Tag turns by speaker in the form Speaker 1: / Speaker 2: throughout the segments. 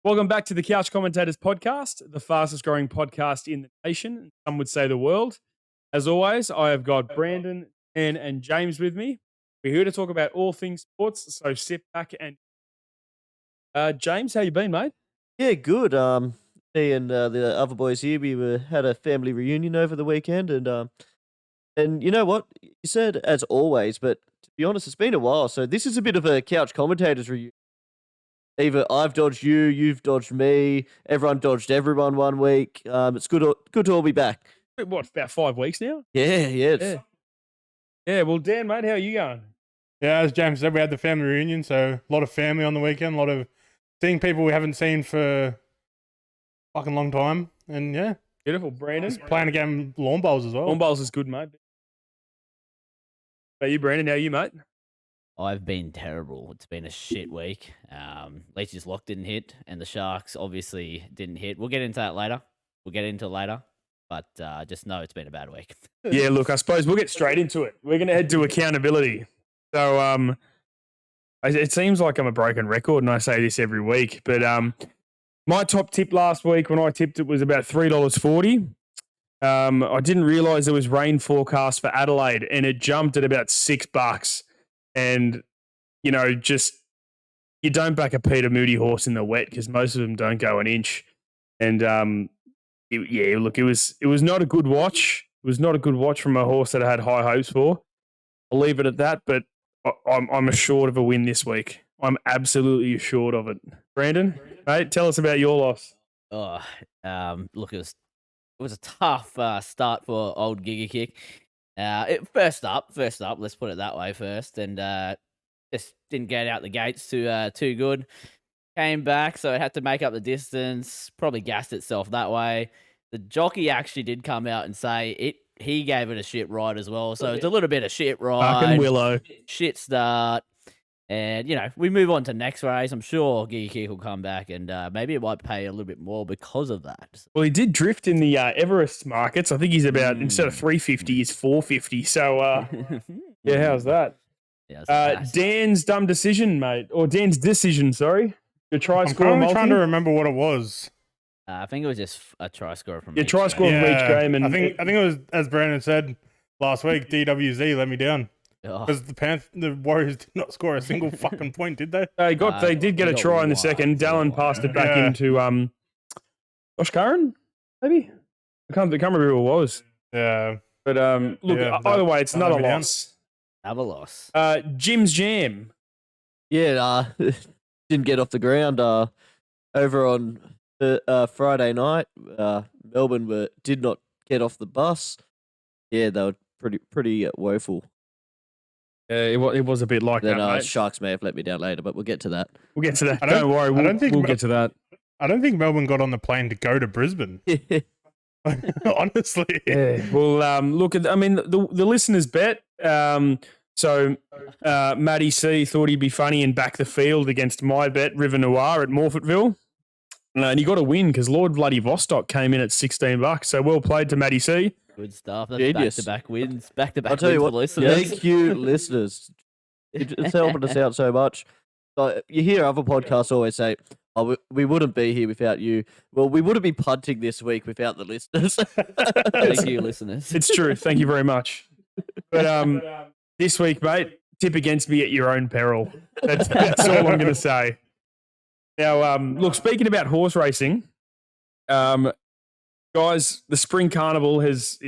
Speaker 1: Welcome back to the Couch Commentators podcast, the fastest growing podcast in the nation. Some would say the world. As always, I have got Brandon, Dan, and James with me. We're here to talk about all things sports, so sit back and... James, how you been, mate?
Speaker 2: Yeah, good. Me and the other boys here, had a family reunion over the weekend, and you know what? You said as always, but to be honest, it's been a while. So this is a bit of a couch commentators reunion. Either I've dodged you, you've dodged me, everyone dodged everyone one week. It's good to all be back.
Speaker 1: What, about 5 weeks now?
Speaker 2: Yeah.
Speaker 1: Yeah, well, Dan, mate, how are you going?
Speaker 3: Yeah, as James said, we had the family reunion, so a lot of family on the weekend, a lot of seeing people we haven't seen for a fucking long time, and yeah.
Speaker 1: Beautiful. Brandon?
Speaker 3: Playing a game lawn bowls as well.
Speaker 1: Lawn bowls is good, mate. How you, Brandon? How are you, mate?
Speaker 4: I've been terrible. It's been a shit week. Leachy Vs Lucas didn't hit, and the Sharks obviously didn't hit. We'll get into that later. But just know it's been a bad week.
Speaker 1: Yeah, look, I suppose we'll get straight into it. We're going to head to accountability. So it seems like I'm a broken record, and I say this every week, but my top tip last week when I tipped it was about $3.40. I didn't realise there was rain forecast for Adelaide, and it jumped at about $6. And, you know, just you don't back a Peter Moody horse in the wet because most of them don't go an inch. And, look, it was not a good watch. It was not a good watch from a horse that I had high hopes for. I'll leave it at that, but I'm assured of a win this week. I'm absolutely assured of it. Brandon, mate, tell us about your loss.
Speaker 4: Look, it was a tough start for old Giga Kick. First up, let's put it that way first, and just didn't get out the gates too good. Came back, so it had to make up the distance. Probably gassed itself that way. The jockey actually did come out and say he gave it a shit ride as well. So it's a little bit of shit ride,
Speaker 1: Fucking Willow,
Speaker 4: shit start, and we move on to next race. I'm sure Giga Kick will come back, and maybe it might pay a little bit more because of that.
Speaker 1: Well, he did drift in the Everest markets. I think he's about instead of 350, he's 450. So yeah, how's that?
Speaker 4: Yeah,
Speaker 1: Dan's dumb decision, mate, or Dan's decision. Sorry, your try score.
Speaker 3: I'm trying to remember what it was.
Speaker 4: I think it was just a try score from
Speaker 1: your try score from each game, and
Speaker 3: I think it was, as Brandon said last week, DWZ let me down because the Warriors did not score a single fucking point, did they?
Speaker 1: They did get a try in the second. Dallin passed it back into Josh Curran, maybe. I can't remember who it was.
Speaker 3: Yeah,
Speaker 1: but look, either way, it's another loss.
Speaker 4: Another loss.
Speaker 1: Jim's Jam.
Speaker 2: Yeah, didn't get off the ground over on Friday night. Melbourne did not get off the bus. Yeah, they were pretty woeful.
Speaker 1: It was a bit like that, mate.
Speaker 2: Sharks may have let me down later, but we'll get to that.
Speaker 1: We'll get to that. Don't worry. We'll get to that.
Speaker 3: I don't think Melbourne got on the plane to go to Brisbane. Honestly.
Speaker 1: Yeah. Well, look, I mean, the listeners bet. So Matty C thought he'd be funny and back the field against my bet, River Noir at Morfettville. And he got a win because Lord Vladivostok came in at $16. So well played to Matty C.
Speaker 4: Good stuff. That's back-to-back wins. Back-to-back
Speaker 2: I'll tell you what,
Speaker 4: listeners.
Speaker 2: Thank you, listeners. It's helping us out so much. So you hear other podcasts always say, "Oh, we wouldn't be here without you." Well, we wouldn't be punting this week without the listeners.
Speaker 4: Thank you, listeners.
Speaker 1: It's true. Thank you very much. But this week, mate, tip against me at your own peril. That's all I'm going to say. Now, look, speaking about horse racing, guys, the Spring Carnival is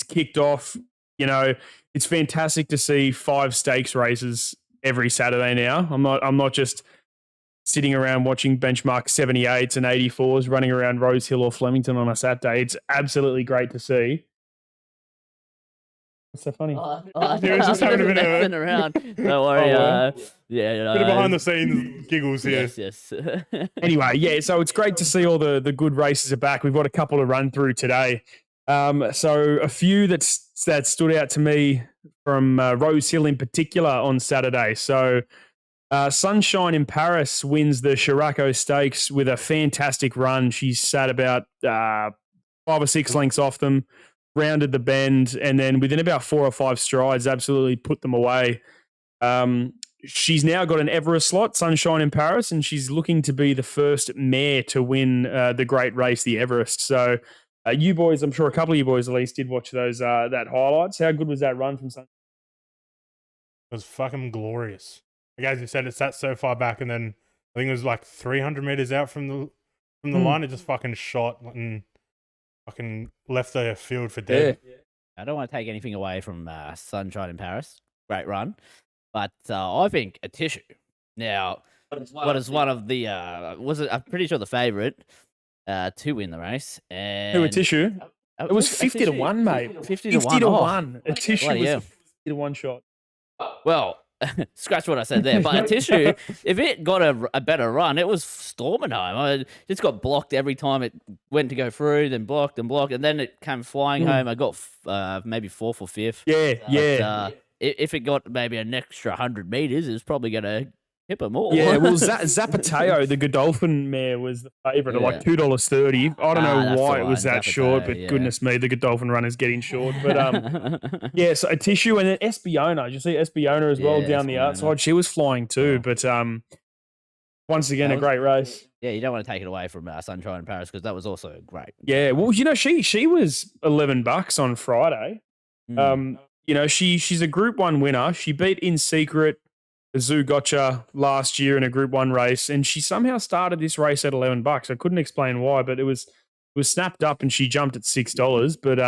Speaker 1: kicked off. You know, it's fantastic to see 5 stakes races every Saturday now. I'm not just sitting around watching benchmark 78s and 84s running around Rose Hill or Flemington on a Saturday. It's absolutely great to see. What's so funny?
Speaker 3: He was just having a bit of
Speaker 4: around. Don't worry.
Speaker 3: Bit of behind the scenes giggles here.
Speaker 4: Yes.
Speaker 1: Anyway, yeah, so it's great to see all the good races are back. We've got a couple to run through today. So a few that stood out to me from Rose Hill in particular on Saturday. So Sunshine in Paris wins the Chiraco Stakes with a fantastic run. She's sat about 5 or 6 lengths off them, rounded the bend, and then within about 4 or 5 strides, absolutely put them away. she's now got an Everest slot, Sunshine in Paris, and she's looking to be the first mare to win the great race, the Everest. So you boys, I'm sure a couple of you boys at least did watch those that highlights. How good was that run from Sunshine?
Speaker 3: It was fucking glorious. Like, as you said, it sat so far back, and then I think it was like 300 meters out from the line. It just fucking shot and fucking left the field for dead.
Speaker 1: Yeah.
Speaker 4: I don't want to take anything away from Sunshine in Paris. Great run. But I think a tissue. Now, what is one of the, I'm pretty sure the favourite to win the race. And
Speaker 1: Who a tissue? It was 50 to 1, mate.
Speaker 4: 50
Speaker 1: 50 to
Speaker 4: Oh,
Speaker 1: 1. A tissue
Speaker 4: bloody
Speaker 1: was
Speaker 4: hell.
Speaker 1: a 50 to 1 shot.
Speaker 4: Well, scratch what I said there. But a tissue, if it got a better run, it was storming home. It just got blocked every time it went to go through, then blocked and blocked, and then it came flying home. I got maybe 4th or 5th.
Speaker 1: Yeah.
Speaker 4: If it got maybe an extra 100 meters, it's probably going to hit them all.
Speaker 1: Yeah, well, Zapateo, the Godolphin mare, was the favourite at like
Speaker 4: Yeah.
Speaker 1: $2.30. I don't know
Speaker 4: that's
Speaker 1: why
Speaker 4: the
Speaker 1: it was
Speaker 4: one,
Speaker 1: that short,
Speaker 4: Zapateo,
Speaker 1: but
Speaker 4: yeah.
Speaker 1: goodness me, the Godolphin run is getting short. But yeah, so a tissue and then Espiona. Did you see Espiona as well
Speaker 4: Yeah,
Speaker 1: down the
Speaker 4: Espiona.
Speaker 1: outside? She was flying too,
Speaker 4: Oh.
Speaker 1: but once again,
Speaker 4: That
Speaker 1: a
Speaker 4: was-
Speaker 1: great race.
Speaker 4: Yeah, you don't want to take it away from Sunshine in Paris because that was also great.
Speaker 1: Yeah, well, you know, she was $11 on Friday.
Speaker 4: Mm.
Speaker 1: You know, she's a Group 1 winner. She beat In Secret, the Zoo Gotcha last year in a Group 1 race, and she somehow started this race at $11. I couldn't explain why, but it was snapped up and she jumped at $6. But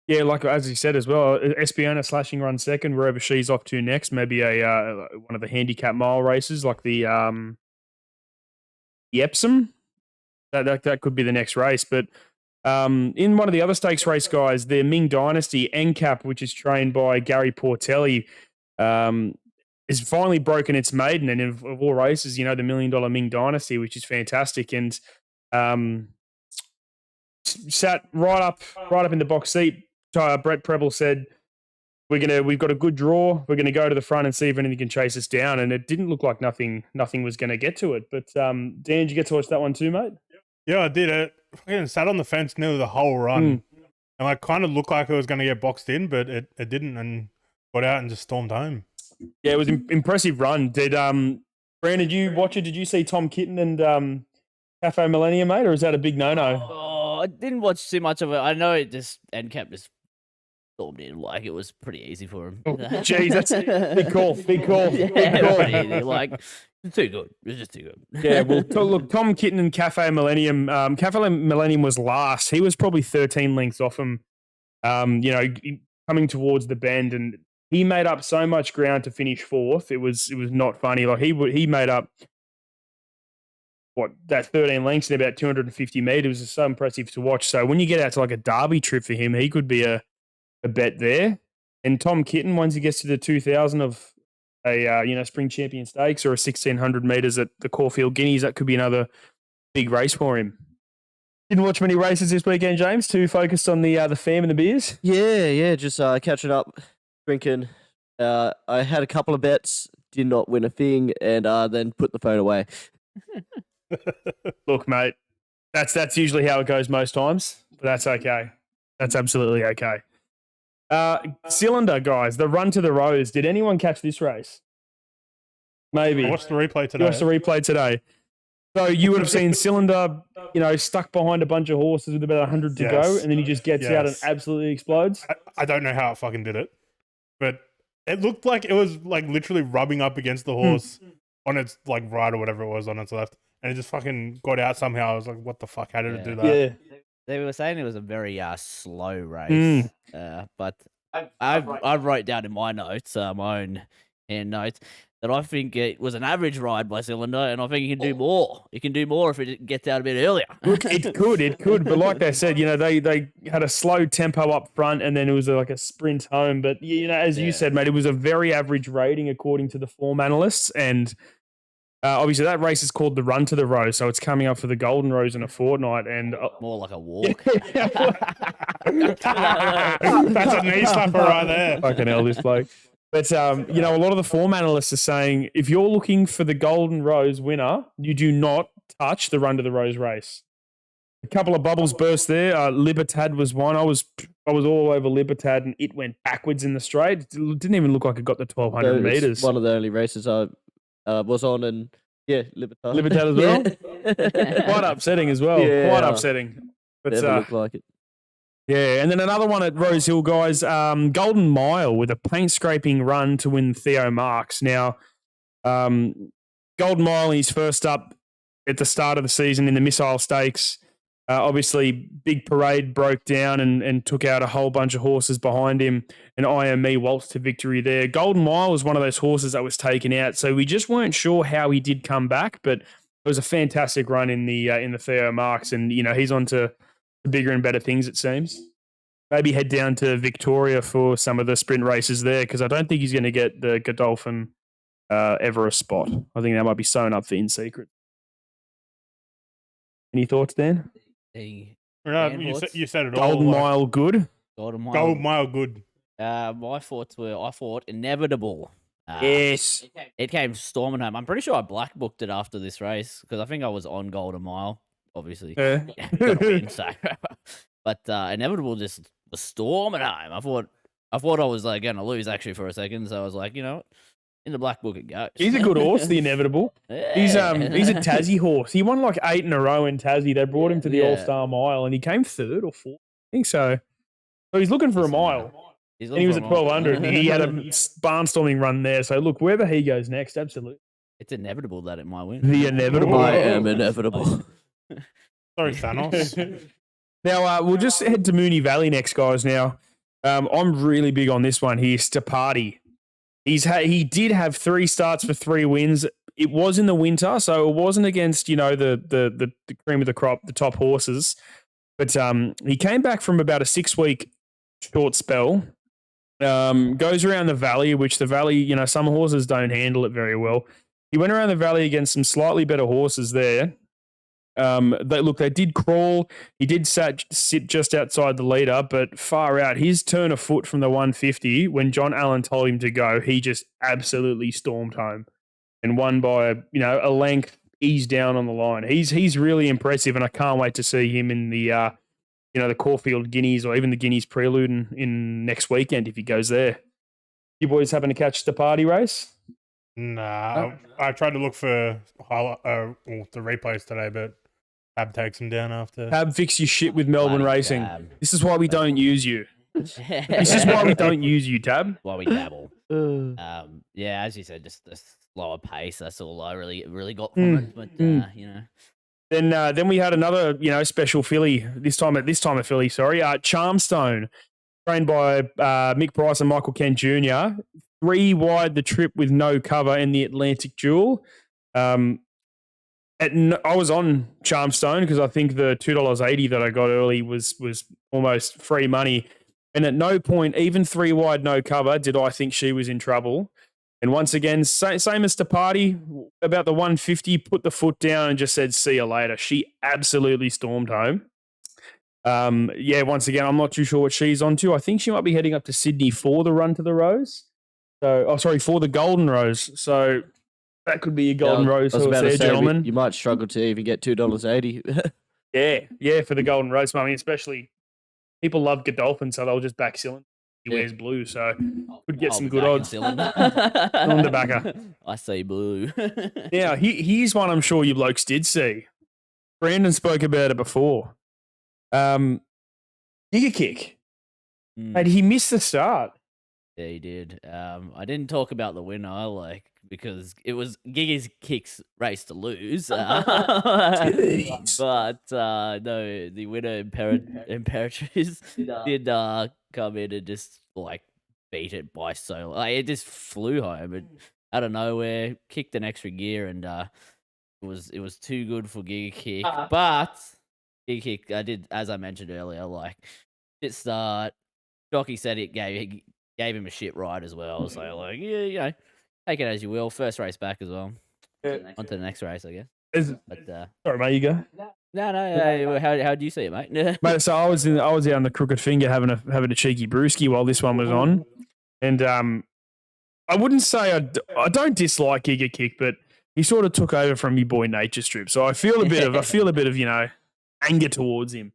Speaker 1: yeah, like as you said as well, Espiona slashing run second wherever she's off to next. Maybe a one of the handicap mile races like the Epsom. That could be the next race, but. In one of the other stakes race, guys, the Ming Dynasty NCAP, which is trained by Gary Portelli, has finally broken its maiden. And of all races, you know, the $1 million Ming Dynasty, which is fantastic. And sat right up in the box seat. Brett Preble said, we've got a good draw. We're gonna go to the front and see if anything can chase us down. And it didn't look like nothing was gonna get to it. But Dan, did you get to watch that one too, mate?
Speaker 3: Yeah, I did it. Fucking sat on the fence nearly the whole run. And like kind of looked like it was going to get boxed in, but it didn't, and got out and just stormed home.
Speaker 1: Yeah, it was an impressive run. Did Brandon, did you watch it? Did you see Tom Kitten and Cafe Millennium, mate, or is that a big no-no?
Speaker 4: Oh, I didn't watch too much of it. I know it just NCAP just stormed in like it was pretty easy for him.
Speaker 1: Oh, geez, that's big call. Big call.
Speaker 4: Yeah,
Speaker 1: Big call.
Speaker 4: pretty easy. Like too good. It was just too good.
Speaker 1: Yeah, well, look, Tom Kitten and Cafe Millennium. Cafe Millennium was last. He was probably 13 lengths off him. You know, coming towards the bend, and he made up so much ground to finish 4th. It was not funny. Like he made up that 13 lengths in about 250 meters. It was so impressive to watch. So when you get out to like a derby trip for him, he could be a bet there. And Tom Kitten, once he gets to the 2000 of a spring champion stakes or a 1600 meters at the Caulfield Guineas, that could be another big race for him. Didn't watch many races this weekend, James. Too focused on the fam and the beers.
Speaker 2: Yeah, just catching up, drinking. I had a couple of bets, did not win a thing, and then put the phone away.
Speaker 1: Look, mate, that's usually how it goes most times, but that's okay. That's absolutely okay. Cylinder, guys, the Run to the Rose. Did anyone catch this race? Maybe.
Speaker 3: I watched the replay
Speaker 1: You
Speaker 3: today.
Speaker 1: watched the replay today. So you would have seen Cylinder, stuck behind a bunch of horses with about 100 to go,
Speaker 3: Yes.
Speaker 1: and then he just gets out and
Speaker 3: Yes.
Speaker 1: absolutely explodes.
Speaker 3: I don't know how it fucking did it, but it looked like it was like literally rubbing up against the horse on its like right or whatever it was on its left, and it just fucking got out somehow. I was like, what the fuck? How did it do that?
Speaker 1: Yeah.
Speaker 4: They were saying it was a very slow race, but I wrote down in my notes, my own hand notes, that I think it was an average ride by Cylinder, and I think he can do more. He can do more if it gets out a bit earlier.
Speaker 1: Look, it could, but like they said, they had a slow tempo up front, and then it was like a sprint home. But as you
Speaker 4: Yeah.
Speaker 1: said, mate, it was a very average rating according to the form analysts, and obviously that race is called the Run to the Rose, so it's coming up for the Golden Rose in a fortnight, and
Speaker 4: More like a walk.
Speaker 3: That's a knee slapper right there.
Speaker 1: fucking hell, this bloke. But a lot of the form analysts are saying if you're looking for the Golden Rose winner, you do not touch the Run to the Rose race. A couple of bubbles burst there. Libertad was one. I was all over Libertad, and it went backwards in the straight. It didn't even look like it got the 1,200
Speaker 2: So it's
Speaker 1: meters.
Speaker 2: one of the only races I was on, and yeah, Libertad.
Speaker 1: Libertad as well? Quite upsetting as well.
Speaker 2: Yeah.
Speaker 1: Quite upsetting. But
Speaker 2: Never looked like it.
Speaker 1: yeah, and then another one at Rose Hill, guys. Golden Mile with a paint scraping run to win Theo Marks. Now, Golden Mile, he's first up at the start of the season in the Missile Stakes. Obviously, Big Parade broke down and took out a whole bunch of horses behind him, and I Am Me waltzed to victory there. Golden Mile was one of those horses that was taken out, so we just weren't sure how he did come back, but it was a fantastic run in the Theo Marks, and he's on to bigger and better things, it seems. Maybe head down to Victoria for some of the sprint races there, because I don't think he's going to get the Godolphin Everest spot. I think that might be sewn up for In Secret. Any thoughts, Dan?
Speaker 4: The
Speaker 3: No,
Speaker 4: Danforths?
Speaker 3: you said it all.
Speaker 1: Golden
Speaker 3: like,
Speaker 1: Mile good?
Speaker 4: Golden Mile.
Speaker 3: Gold Mile good.
Speaker 4: My thoughts were I thought Inevitable.
Speaker 1: Yes.
Speaker 4: It came storming home. I'm pretty sure I black booked it after this race because I think I was on Golden Mile, obviously.
Speaker 1: Yeah.
Speaker 4: Gotta win, so. But Inevitable just was storming home. I thought I was like going to lose actually for a second, so I was like, you know what? In the black book it goes.
Speaker 1: He's a good horse, the Inevitable. He's a Tassie horse. He won like 8 in a row in Tassie. They brought him to the
Speaker 4: Yeah.
Speaker 1: All-Star Mile, and he came 3rd or 4th. I think so. So he's looking for a mile. And he was at 1,200. And he had a barnstorming run there. So look, wherever he goes next, absolutely.
Speaker 4: It's inevitable that it might win.
Speaker 1: The Inevitable.
Speaker 2: I am inevitable.
Speaker 3: Sorry, Thanos.
Speaker 1: Now, we'll just head to Moonee Valley next, guys. Now, I'm really big on this one here, Stapati. He did have 3 starts for 3 wins. It was in the winter, so it wasn't against, the cream of the crop, the top horses. But he came back from about a 6-week short spell. Goes around the valley, which the valley, some horses don't handle it very well. He went around the valley against some slightly better horses there. They did crawl. He did sit just outside the leader, but far out. His turn of foot from the 150, when John Allen told him to go, he just absolutely stormed home and won by, a length, eased down on the line. He's really impressive, and I can't wait to see him in the, the Caulfield Guineas or even the Guineas Prelude in next weekend if he goes there. You boys having to catch the party race?
Speaker 3: Nah, I tried to look for the replays today, but Tab takes him down after.
Speaker 1: Tab, fix your shit with Melbourne
Speaker 4: Bloody
Speaker 1: racing.
Speaker 4: Tab.
Speaker 1: This is why we don't use you. This is why we don't use you, Tab.
Speaker 4: Why we dabble.
Speaker 2: Uh,
Speaker 4: Yeah, as you said, just a slower pace. That's all I really got from it. But
Speaker 1: Then we had another, special filly this time at filly. Sorry, Charmstone, trained by Mick Price and Michael Kent Jr. 3 wide the trip with no cover in the Atlantic Duel. I was on Charmstone because I think the $2.80 that I got early was almost free money. And at no point, even 3 wide, no cover, did I think she was in trouble. And once again, same as Stapati, about the 150, put the foot down and just said, see you later. She absolutely stormed home. Once again, I'm not too sure what she's on to. I think she might be heading up to Sydney for the run to the Rose. For the Golden Rose. So that could be a Golden Rose horse there, gentlemen.
Speaker 2: You might struggle to even get $2.80.
Speaker 1: Yeah, for the Golden Rose. I mean, especially people love Godolphin, so they'll just back Cylinder. He wears blue, so could get some good odds. Cylinder backer.
Speaker 4: I say blue.
Speaker 1: Now, here's one I'm sure you blokes did see. Brandon spoke about it before. Giga Kick. And he missed the start.
Speaker 4: Yeah, he did. I didn't talk about the winner, because it was Giga's Kick's race to lose. But no, the winner, Imperatrice, did come in and just beat it by so. It just flew home and out of nowhere, kicked an extra gear, and it was too good for Giga Kick. But Giga Kick, I did, as I mentioned earlier, it start. Jockey said it gave him a shit ride as well. So take it as you will. First race back as well. On to the next race, I guess.
Speaker 1: Sorry, mate, you go.
Speaker 4: No. How do you see it, mate?
Speaker 1: Mate, so I was out on the Crooked Finger having a cheeky brewski while this one was on, and I wouldn't say I don't dislike Giga Kick, but he sort of took over from your boy Nature Strip. So I feel a bit of anger towards him.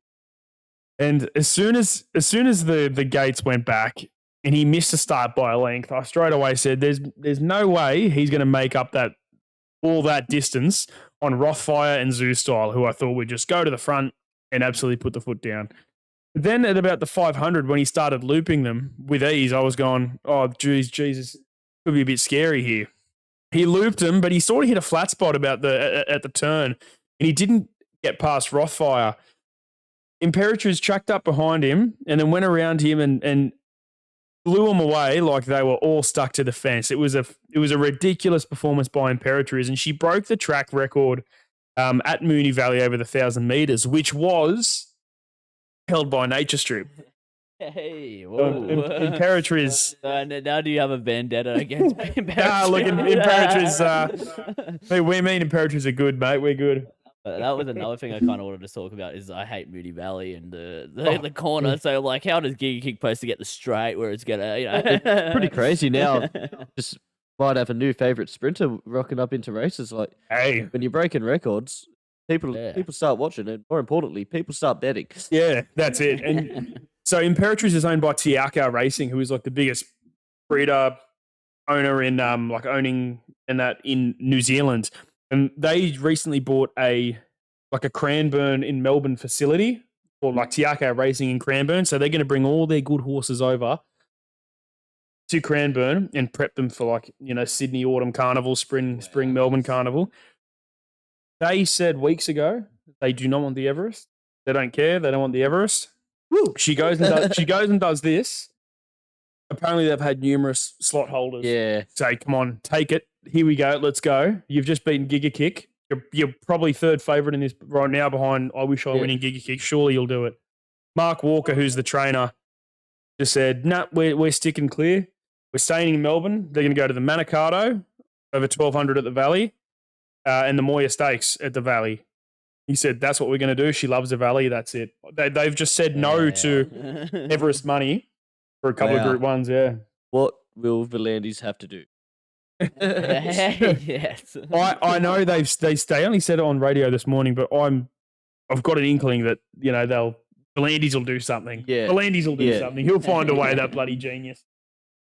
Speaker 1: And as soon as the gates went back and he missed a start by a length, I straight away said, "There's no way he's going to make up all that distance on Rothfire and Zoo Style, who I thought would just go to the front and absolutely put the foot down." But then at about the 500, when he started looping them with ease, I was going, "Oh, Jesus, could be a bit scary here." He looped him, but he sort of hit a flat spot about at the turn, and he didn't get past Rothfire. Imperatriz tracked up behind him and then went around him and blew him away like they were all stuck to the fence. It was a ridiculous performance by Imperatriz, and she broke the track record at Moonee Valley over the 1,000 meters, which was held by Nature Strip.
Speaker 4: Hey, whoa.
Speaker 1: Imperatriz.
Speaker 4: Now do you have a vendetta against Imperatriz?
Speaker 1: Look, Imperatriz. Me and Imperatriz are good, mate. We're good.
Speaker 4: That was another thing I kind of wanted to talk about is I hate Moonee Valley and the corner. So, like, how does Giga Kick supposed to get the straight where it's going to,
Speaker 2: It's pretty crazy now. Just might have a new favourite sprinter rocking up into races. Like,
Speaker 1: hey,
Speaker 2: when you're breaking records, people start watching, and more importantly, people start betting.
Speaker 1: Yeah, that's it. And so Imperatriz is owned by Tiaka Racing, who is like the biggest breeder owner in owning and that in New Zealand. And they recently bought a Cranbourne in Melbourne facility, or like Tiaka Racing in Cranbourne. So they're going to bring all their good horses over to Cranbourne and prep them for Sydney Autumn Carnival, Spring Melbourne Carnival. They said weeks ago they do not want the Everest. They don't care. They don't want the Everest. Woo. She goes and does this. Apparently they've had numerous slot holders say, "Come on, take it. Here we go. Let's go. You've just beaten Giga Kick. You're probably third favourite in this right now behind I Wish I Win in Giga Kick. Surely you'll do it." Mark Walker, who's the trainer, just said, "Nah, we're sticking clear. We're staying in Melbourne. They're going to go to the Manikato over 1,200 at the Valley and the Moya Stakes at the Valley." He said, "That's what we're going to do. She loves the Valley. That's it." They've just said no to Everest money for a couple of Group 1s, yeah.
Speaker 2: What will Volandis have to do?
Speaker 4: Yes.
Speaker 1: I know they only said it on radio this morning, but I've got an inkling that Volandis will do something.
Speaker 2: Yeah.
Speaker 1: Volandis will do something. He'll find a way. That bloody genius.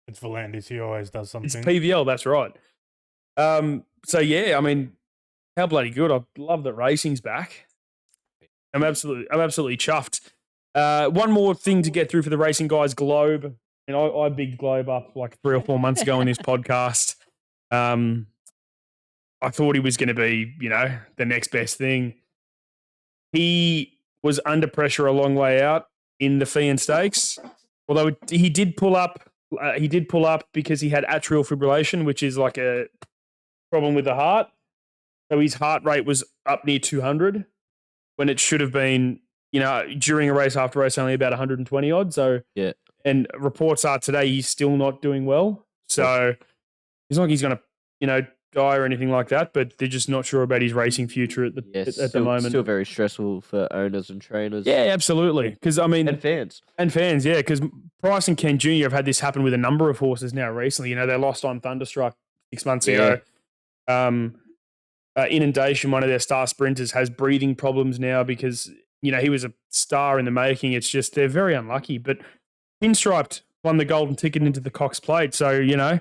Speaker 3: It's Volandis. He always does something.
Speaker 1: It's PVL. That's right. So yeah, I mean, how bloody good! I love that racing's back. I'm absolutely chuffed. One more thing to get through for the racing guys. Globe. And I bigged Globe up like 3 or 4 months ago in this podcast. I thought he was going to be, the next best thing. He was under pressure a long way out in the Fian Stakes. Although he did pull up because he had atrial fibrillation, which is like a problem with the heart. So his heart rate was up near 200 when it should have been, during a race after race, only about 120 odd. So
Speaker 2: yeah.
Speaker 1: And reports are today he's still not doing well. So it's not like he's going to, die or anything like that, but they're just not sure about his racing future at the moment.
Speaker 2: Still very stressful for owners and trainers.
Speaker 1: Yeah, absolutely. Because
Speaker 2: and fans.
Speaker 1: And fans, yeah. Because Price and Ken Jr. have had this happen with a number of horses now recently. They lost on Thunderstruck 6 months ago. Inundation, one of their star sprinters, has breathing problems now because, he was a star in the making. It's just they're very unlucky. But Pinstriped won the golden ticket into the Cox Plate. So,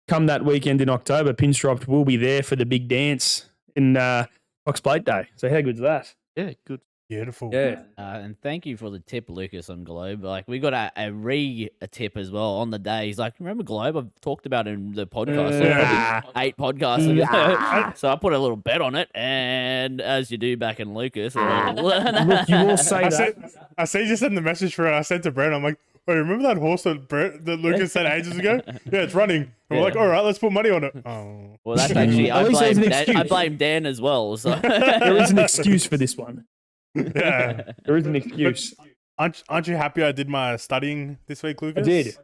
Speaker 1: come that weekend in October, Pinstriped will be there for the big dance in Cox Plate Day. So how good's that?
Speaker 2: Yeah, good.
Speaker 3: Beautiful.
Speaker 1: Yeah.
Speaker 4: And thank you for the tip, Lucas, on Globe. Like, we got a tip as well on the day. He's like, remember Globe? I've talked about it in the podcast. Like, 8 podcasts ago. So I put a little bet on it. And as you do back in Lucas.
Speaker 1: Look, you will say that.
Speaker 3: I see you just sent the message for it. I said to Brent, I'm like, "Wait, remember that horse that Lucas said ages ago? Yeah, it's running." And we're like, "All right, let's put money on it." Oh.
Speaker 4: Well, that's actually, I blame Dan as well. So.
Speaker 1: There is an excuse for this one.
Speaker 3: Yeah.
Speaker 1: There is an excuse.
Speaker 3: Aren't you happy I did my studying this week, Lucas?
Speaker 1: I did.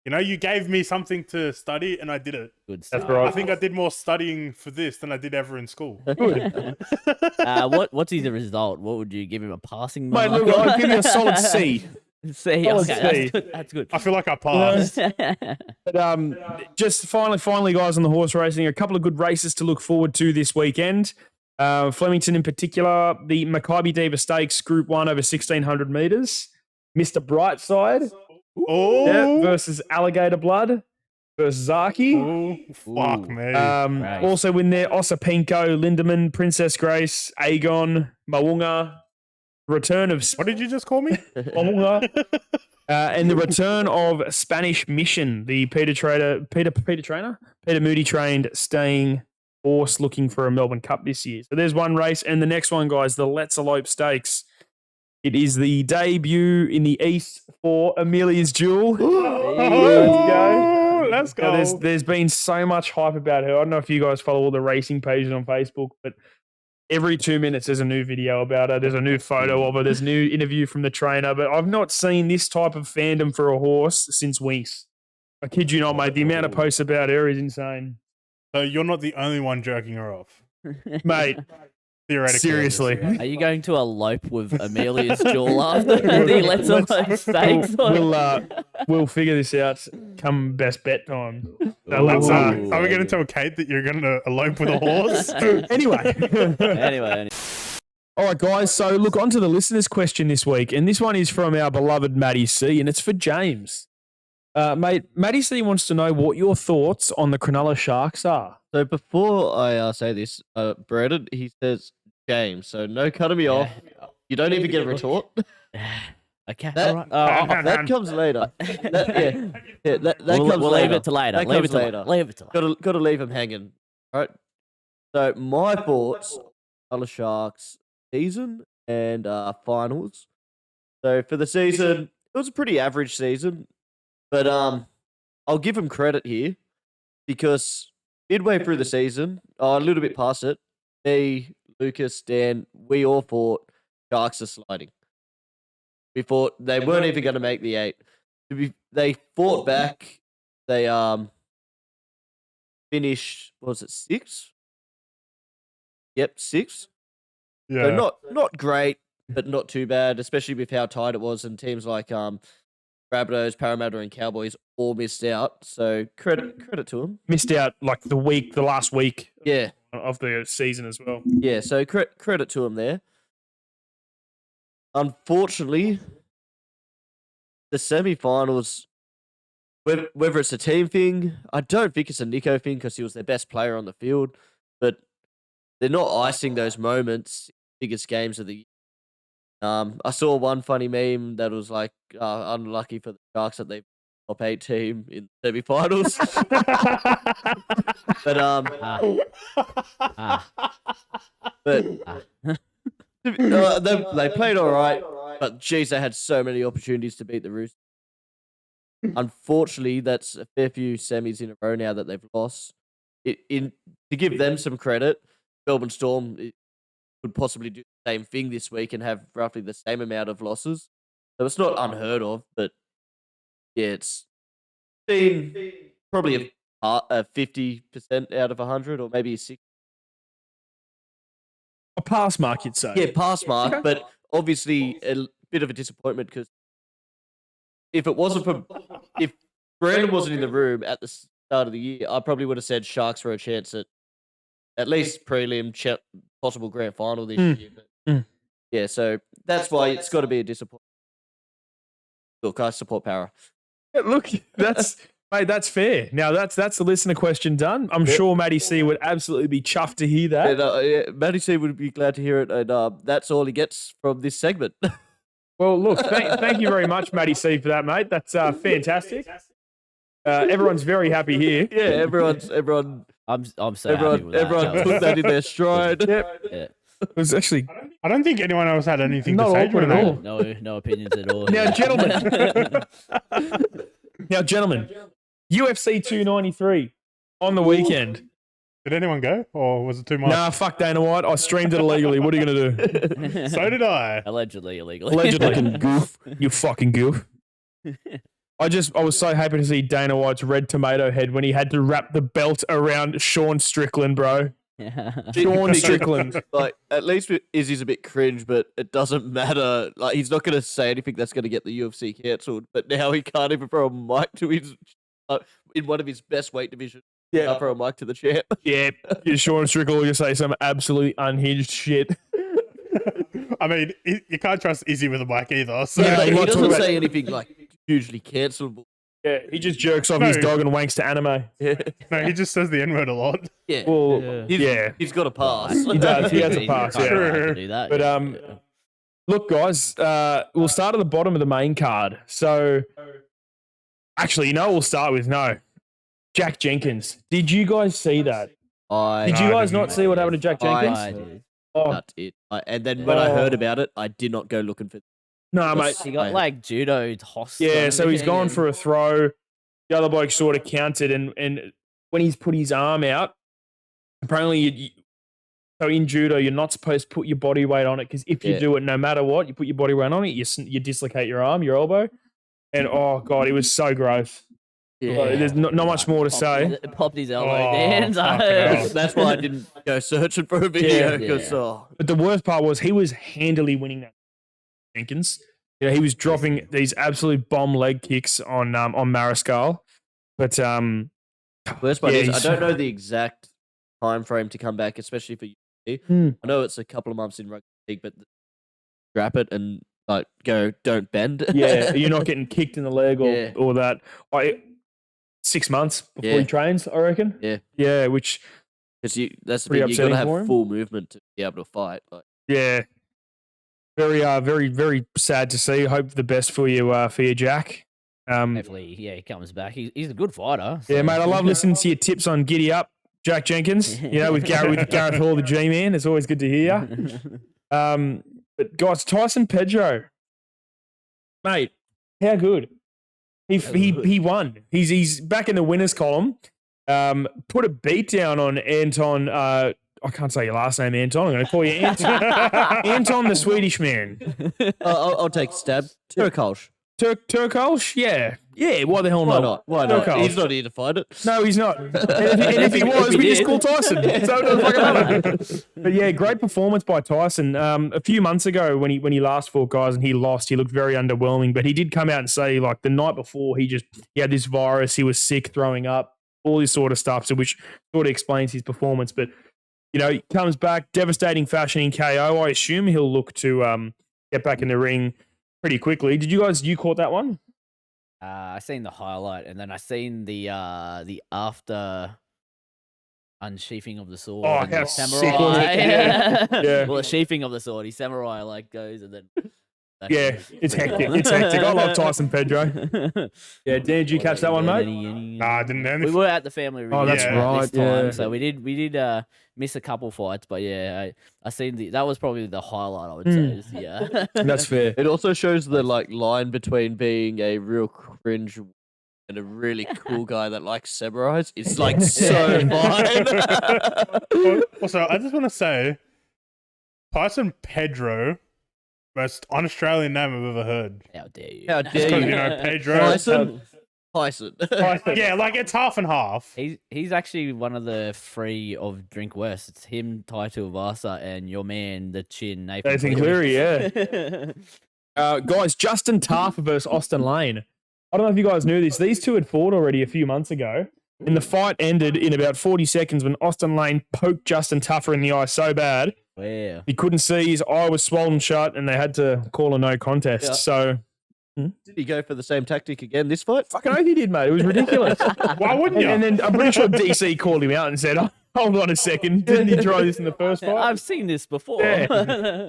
Speaker 3: You gave me something to study and I did it.
Speaker 4: Good stuff.
Speaker 1: That's right.
Speaker 3: I think I did more studying for this than I did ever in school.
Speaker 1: Good.
Speaker 4: What's his result? What would you give him, a passing mark?
Speaker 1: Mate, look, I'll give you a solid C.
Speaker 4: C.
Speaker 1: Solid
Speaker 4: Okay,
Speaker 1: C.
Speaker 4: that's good.
Speaker 3: I feel like I passed.
Speaker 1: But just finally, guys, on the horse racing, a couple of good races to look forward to this weekend. Flemington in particular, the Maccabi Diva Stakes Group 1 over 1,600 metres. Mr. Brightside
Speaker 3: Oh,
Speaker 1: versus Alligator Blood versus Zaki.
Speaker 3: oh, fuck
Speaker 4: Ooh.
Speaker 3: me.
Speaker 4: Nice.
Speaker 1: Also in there, Ossipenko, Lindemann, Princess Grace, Aegon, Mawunga. Return of
Speaker 3: What did you just call me?
Speaker 1: Mawunga. And the return of Spanish Mission, the Peter Moody trained staying horse looking for a Melbourne Cup this year. So there's one race. And the next one, guys, the Let's Elope Stakes. It is the debut in the East for Amelia's Jewel.
Speaker 3: Oh, let's go.
Speaker 1: Now, there's been so much hype about her. I don't know if you guys follow all the racing pages on Facebook, but every 2 minutes there's a new video about her. There's a new photo of her. There's a new interview from the trainer. But I've not seen this type of fandom for a horse since Winx. I kid you not, mate. The amount of posts about her is insane.
Speaker 3: So you're not the only one jerking her off.
Speaker 1: Mate,
Speaker 3: Theoretically.
Speaker 1: seriously.
Speaker 4: Are you going to elope with Amelia's Jewel after the Let's Elope Stakes?
Speaker 1: We'll figure this out come best bet time. So
Speaker 3: Let's,
Speaker 1: let's,
Speaker 3: are we going to tell Kate that you're going to elope with a horse?
Speaker 1: anyway.
Speaker 4: Anyway.
Speaker 1: All right, guys. So look on to the listeners' question this week. And this one is from our beloved Maddie C. And it's for James. Mate, Maddie C wants to know what your thoughts on the Cronulla Sharks are.
Speaker 2: So before I say this, Brandon, he says James. So no cutting me off. You don't even get a retort.
Speaker 4: Okay.
Speaker 2: That,
Speaker 4: all right.
Speaker 2: that comes later. That comes
Speaker 4: We'll
Speaker 2: later.
Speaker 4: leave it to later.
Speaker 2: That
Speaker 4: Leave
Speaker 2: comes
Speaker 4: it to
Speaker 2: later.
Speaker 4: later. Leave it to later.
Speaker 2: Got to leave him hanging. All right. So my thoughts on the Sharks season and finals. So for the season, it was a pretty average season, but I'll give him credit here because midway through the season, a little bit past it, me, Lucas, Dan, we all thought Sharks are sliding. We thought they weren't even going to make the 8. They fought back. They finished, what was it, 6? Yep, 6.
Speaker 3: Yeah.
Speaker 2: So not great, but not too bad, especially with how tight it was, and teams like Rabbitohs, Parramatta, and Cowboys all missed out. So credit to them.
Speaker 1: Missed out like the last week
Speaker 2: Yeah,
Speaker 1: of the season as well.
Speaker 2: yeah. So credit to them there. Unfortunately, the semi-finals, whether it's a team thing, I don't think it's a Nico thing because he was their best player on the field, but they're not icing those moments, biggest games of the year. I saw one funny meme that was like, unlucky for the Sharks that they top 8 team in the semi-finals. They played all right, but geez, they had so many opportunities to beat the Roosters. Unfortunately, that's a fair few semis in a row now that they've lost. To give them some credit, Melbourne Storm would possibly do the same thing this week and have roughly the same amount of losses. So it's not unheard of, but yeah, it's been probably a 50% out of 100 or maybe a 60.
Speaker 1: A pass mark, you'd say.
Speaker 2: Yeah, pass mark, but obviously a bit of a disappointment because if Brandon wasn't in the room at the start of the year, I probably would have said Sharks for a chance at least prelim, possible grand final this year. But yeah, so that's why it's got to be a disappointment. Look, I support Para.
Speaker 1: Yeah, look, that's fair. Now that's the listener question done. I'm sure Matty C would absolutely be chuffed to hear that.
Speaker 2: And, Matty C would be glad to hear it, and that's all he gets from this segment.
Speaker 1: Well, look, thank you very much, Matty C, for that, mate. That's fantastic. Everyone's very happy here.
Speaker 2: Yeah, everyone.
Speaker 4: I'm so happy with that.
Speaker 2: Everyone put that in their stride.
Speaker 1: Yep.
Speaker 4: Yeah.
Speaker 1: It was actually
Speaker 3: I don't think anyone else had anything
Speaker 1: not
Speaker 3: to say
Speaker 1: awkward
Speaker 3: during
Speaker 1: at
Speaker 3: that.
Speaker 1: all.
Speaker 4: No opinions at all.
Speaker 1: Now, gentlemen, UFC 293 on the weekend.
Speaker 3: Did anyone go, or was it too much?
Speaker 1: Nah, fuck Dana White. I streamed it illegally. What are you going to do?
Speaker 3: So did I.
Speaker 4: Allegedly illegally.
Speaker 1: Allegedly. Goof. You fucking goof. I was so happy to see Dana White's red tomato head when he had to wrap the belt around Sean Strickland, bro. Sean Strickland.
Speaker 2: Like, at least Izzy's a bit cringe, but it doesn't matter. Like, he's not going to say anything that's going to get the UFC cancelled. But now he can't even throw a mic to his in one of his best weight divisions. I'll throw a mic to the champ.
Speaker 1: Yeah, Sean Strickle will just say some absolutely unhinged shit.
Speaker 3: I mean, you can't trust Izzy with a mic either. So
Speaker 2: Yeah, but
Speaker 1: I'm
Speaker 2: he
Speaker 1: not talking
Speaker 2: doesn't
Speaker 1: about-
Speaker 2: say anything like hugely cancelable.
Speaker 1: Yeah, he just jerks off his dog and wanks to anime.
Speaker 2: Yeah.
Speaker 3: no, he just says the N-word a lot.
Speaker 2: Yeah.
Speaker 1: Well,
Speaker 2: He's- He's got a pass.
Speaker 1: He does. He has a
Speaker 4: He's
Speaker 1: pass.
Speaker 4: kind of
Speaker 1: Yeah.
Speaker 4: allowed to do that.
Speaker 1: But,
Speaker 4: yeah.
Speaker 1: Look, guys, we'll start at the bottom of the main card. So, actually, we'll start with Jack Jenkins. Did you guys see that?
Speaker 2: I
Speaker 1: Did you
Speaker 3: I
Speaker 1: guys
Speaker 3: didn't.
Speaker 1: not see what happened to Jack Jenkins?
Speaker 4: I did.
Speaker 1: Oh,
Speaker 2: That's it. And then when I
Speaker 1: Oh.
Speaker 2: heard about it, I did not go looking for.
Speaker 1: no, mate.
Speaker 4: He got like judo host.
Speaker 1: Yeah, so he's gone
Speaker 4: gone
Speaker 1: for a throw. The other bloke sort of countered, and when he's put his arm out, apparently, so in judo, you're not supposed to put your body weight on it because if you
Speaker 2: Yeah.
Speaker 1: do it, no matter what, you put your body weight on it, you dislocate your arm, your elbow. And oh, God, it was so gross. Like, there's not much more to say.
Speaker 4: It popped his elbow
Speaker 3: Oh,
Speaker 4: down.
Speaker 3: fucking hell.
Speaker 2: That's why I didn't go searching for a video
Speaker 1: Yeah.
Speaker 2: because
Speaker 1: But the worst part was he was handily winning that. Jenkins. He was dropping these absolute bomb leg kicks on Mariscal. But
Speaker 2: worst part
Speaker 1: Yeah,
Speaker 2: is I
Speaker 1: he's-
Speaker 2: don't know the exact time frame to come back, especially for you.
Speaker 1: Hmm.
Speaker 2: I know it's a couple of months in rugby league, but strap it and like go, don't bend.
Speaker 1: yeah, you're not getting kicked in the leg
Speaker 2: Yeah.
Speaker 1: or that. 6 months before
Speaker 2: Yeah.
Speaker 1: he trains, I reckon.
Speaker 2: Yeah.
Speaker 1: Yeah, which
Speaker 2: Because that's the
Speaker 1: Pretty
Speaker 2: thing. You got to
Speaker 1: upsetting for
Speaker 2: have
Speaker 1: him.
Speaker 2: full movement to be able to fight. Like,
Speaker 1: yeah. Very, very sad to see. Hope the best for you, Jack.
Speaker 4: Hopefully, he comes back. He's a good fighter.
Speaker 1: Yeah,
Speaker 4: so-
Speaker 1: mate. I love listening to your tips on Giddy Up, Jack Jenkins. With Gareth Hall, the G-man. It's always good to hear. But guys, Tyson Pedro, mate, how good? He won. He's back in the winners column. Put a beat down on Anton. I can't say your last name, Anton. I'm going to call you Anton. Anton, the Swedish man.
Speaker 2: I'll take a stab. Turkolsch.
Speaker 1: Turkolsch? Yeah. Why the hell
Speaker 2: Why
Speaker 1: not?
Speaker 2: not? Why not?
Speaker 1: Turkolsch.
Speaker 2: He's not here to fight it.
Speaker 1: No, he's not. And if he was,
Speaker 4: If he
Speaker 1: we just
Speaker 4: did.
Speaker 1: call Tyson. So it doesn't fucking matter. But yeah, great performance by Tyson. A few months ago when he last fought guys and he lost, he looked very underwhelming. But he did come out and say like the night before he had this virus, he was sick, throwing up, all this sort of stuff. So which sort of explains his performance. But he comes back, devastating fashion in KO. I assume he'll look to get back in the ring pretty quickly. Did you caught that one?
Speaker 4: I seen the highlight, and then I seen the after unsheathing of the sword.
Speaker 1: Oh,
Speaker 4: and the
Speaker 1: how sick
Speaker 4: samurai.
Speaker 1: was it? Yeah. Yeah.
Speaker 4: Well, the sheathing of the sword. He samurai goes and then.
Speaker 1: Yeah, it's hectic. It's hectic. I love Tyson Pedro. Yeah, Dan, did you catch that one, mate?
Speaker 3: Nah, I didn't.
Speaker 4: We were at the family reunion.
Speaker 1: Oh, that's
Speaker 3: Yeah.
Speaker 4: This
Speaker 1: right,
Speaker 4: time,
Speaker 1: yeah.
Speaker 4: so we did miss a couple fights, but yeah, I seen that was probably the highlight. I would say. Yeah,
Speaker 1: That's fair.
Speaker 2: It also shows the line between being a real cringe and a really cool guy that likes samurais. It's like so fine.
Speaker 3: Also, I just want to say, Tyson Pedro, most un-Australian name I've ever heard.
Speaker 4: How dare you?
Speaker 2: How
Speaker 3: Just
Speaker 2: dare
Speaker 3: because
Speaker 2: you?
Speaker 3: Pedro.
Speaker 2: Tyson. Tyson.
Speaker 3: Yeah, like it's half and half.
Speaker 4: He's actually one of the three of Drink West. It's him, Tai Tuivasa, and your man, the Chin,
Speaker 1: Nathan Cleary, yeah. Guys, Justin Tarfer versus Austin Lane. I don't know if you guys knew this. These two had fought already a few months ago. And the fight ended in about 40 seconds when Austin Lane poked Justin Tarfer in the eye so bad
Speaker 4: Wow.
Speaker 1: he couldn't see. His eye was swollen shut and they had to call a no contest.
Speaker 2: Yeah.
Speaker 1: So,
Speaker 2: Did he go for the same tactic again this fight?
Speaker 1: fucking oath he did, mate. It was ridiculous.
Speaker 3: Why wouldn't you?
Speaker 1: And then I'm pretty sure DC called him out and said, oh, hold on a second. Didn't he try this in the first fight?
Speaker 4: I've seen this before.
Speaker 1: Yeah.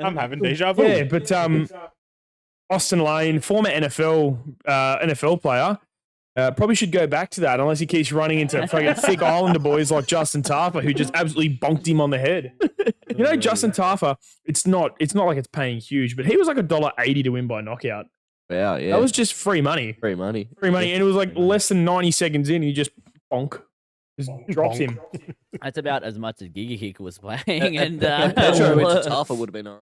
Speaker 3: I'm having deja vu.
Speaker 1: Yeah, but Austin Lane, former NFL player, probably should go back to that unless he keeps running into fucking thick Islander boys like Justin Tarfer, who just absolutely bonked him on the head. Justin Tarfer, it's not like it's paying huge, but he was like $1.80 to win by knockout.
Speaker 2: Wow, yeah.
Speaker 1: That was just free money.
Speaker 2: free money.
Speaker 1: And it was like less than 90 seconds in, he just bonk. Just drops him.
Speaker 4: That's about as much as Giga Kick was playing. And
Speaker 2: Pedro went to Tarfa would have been all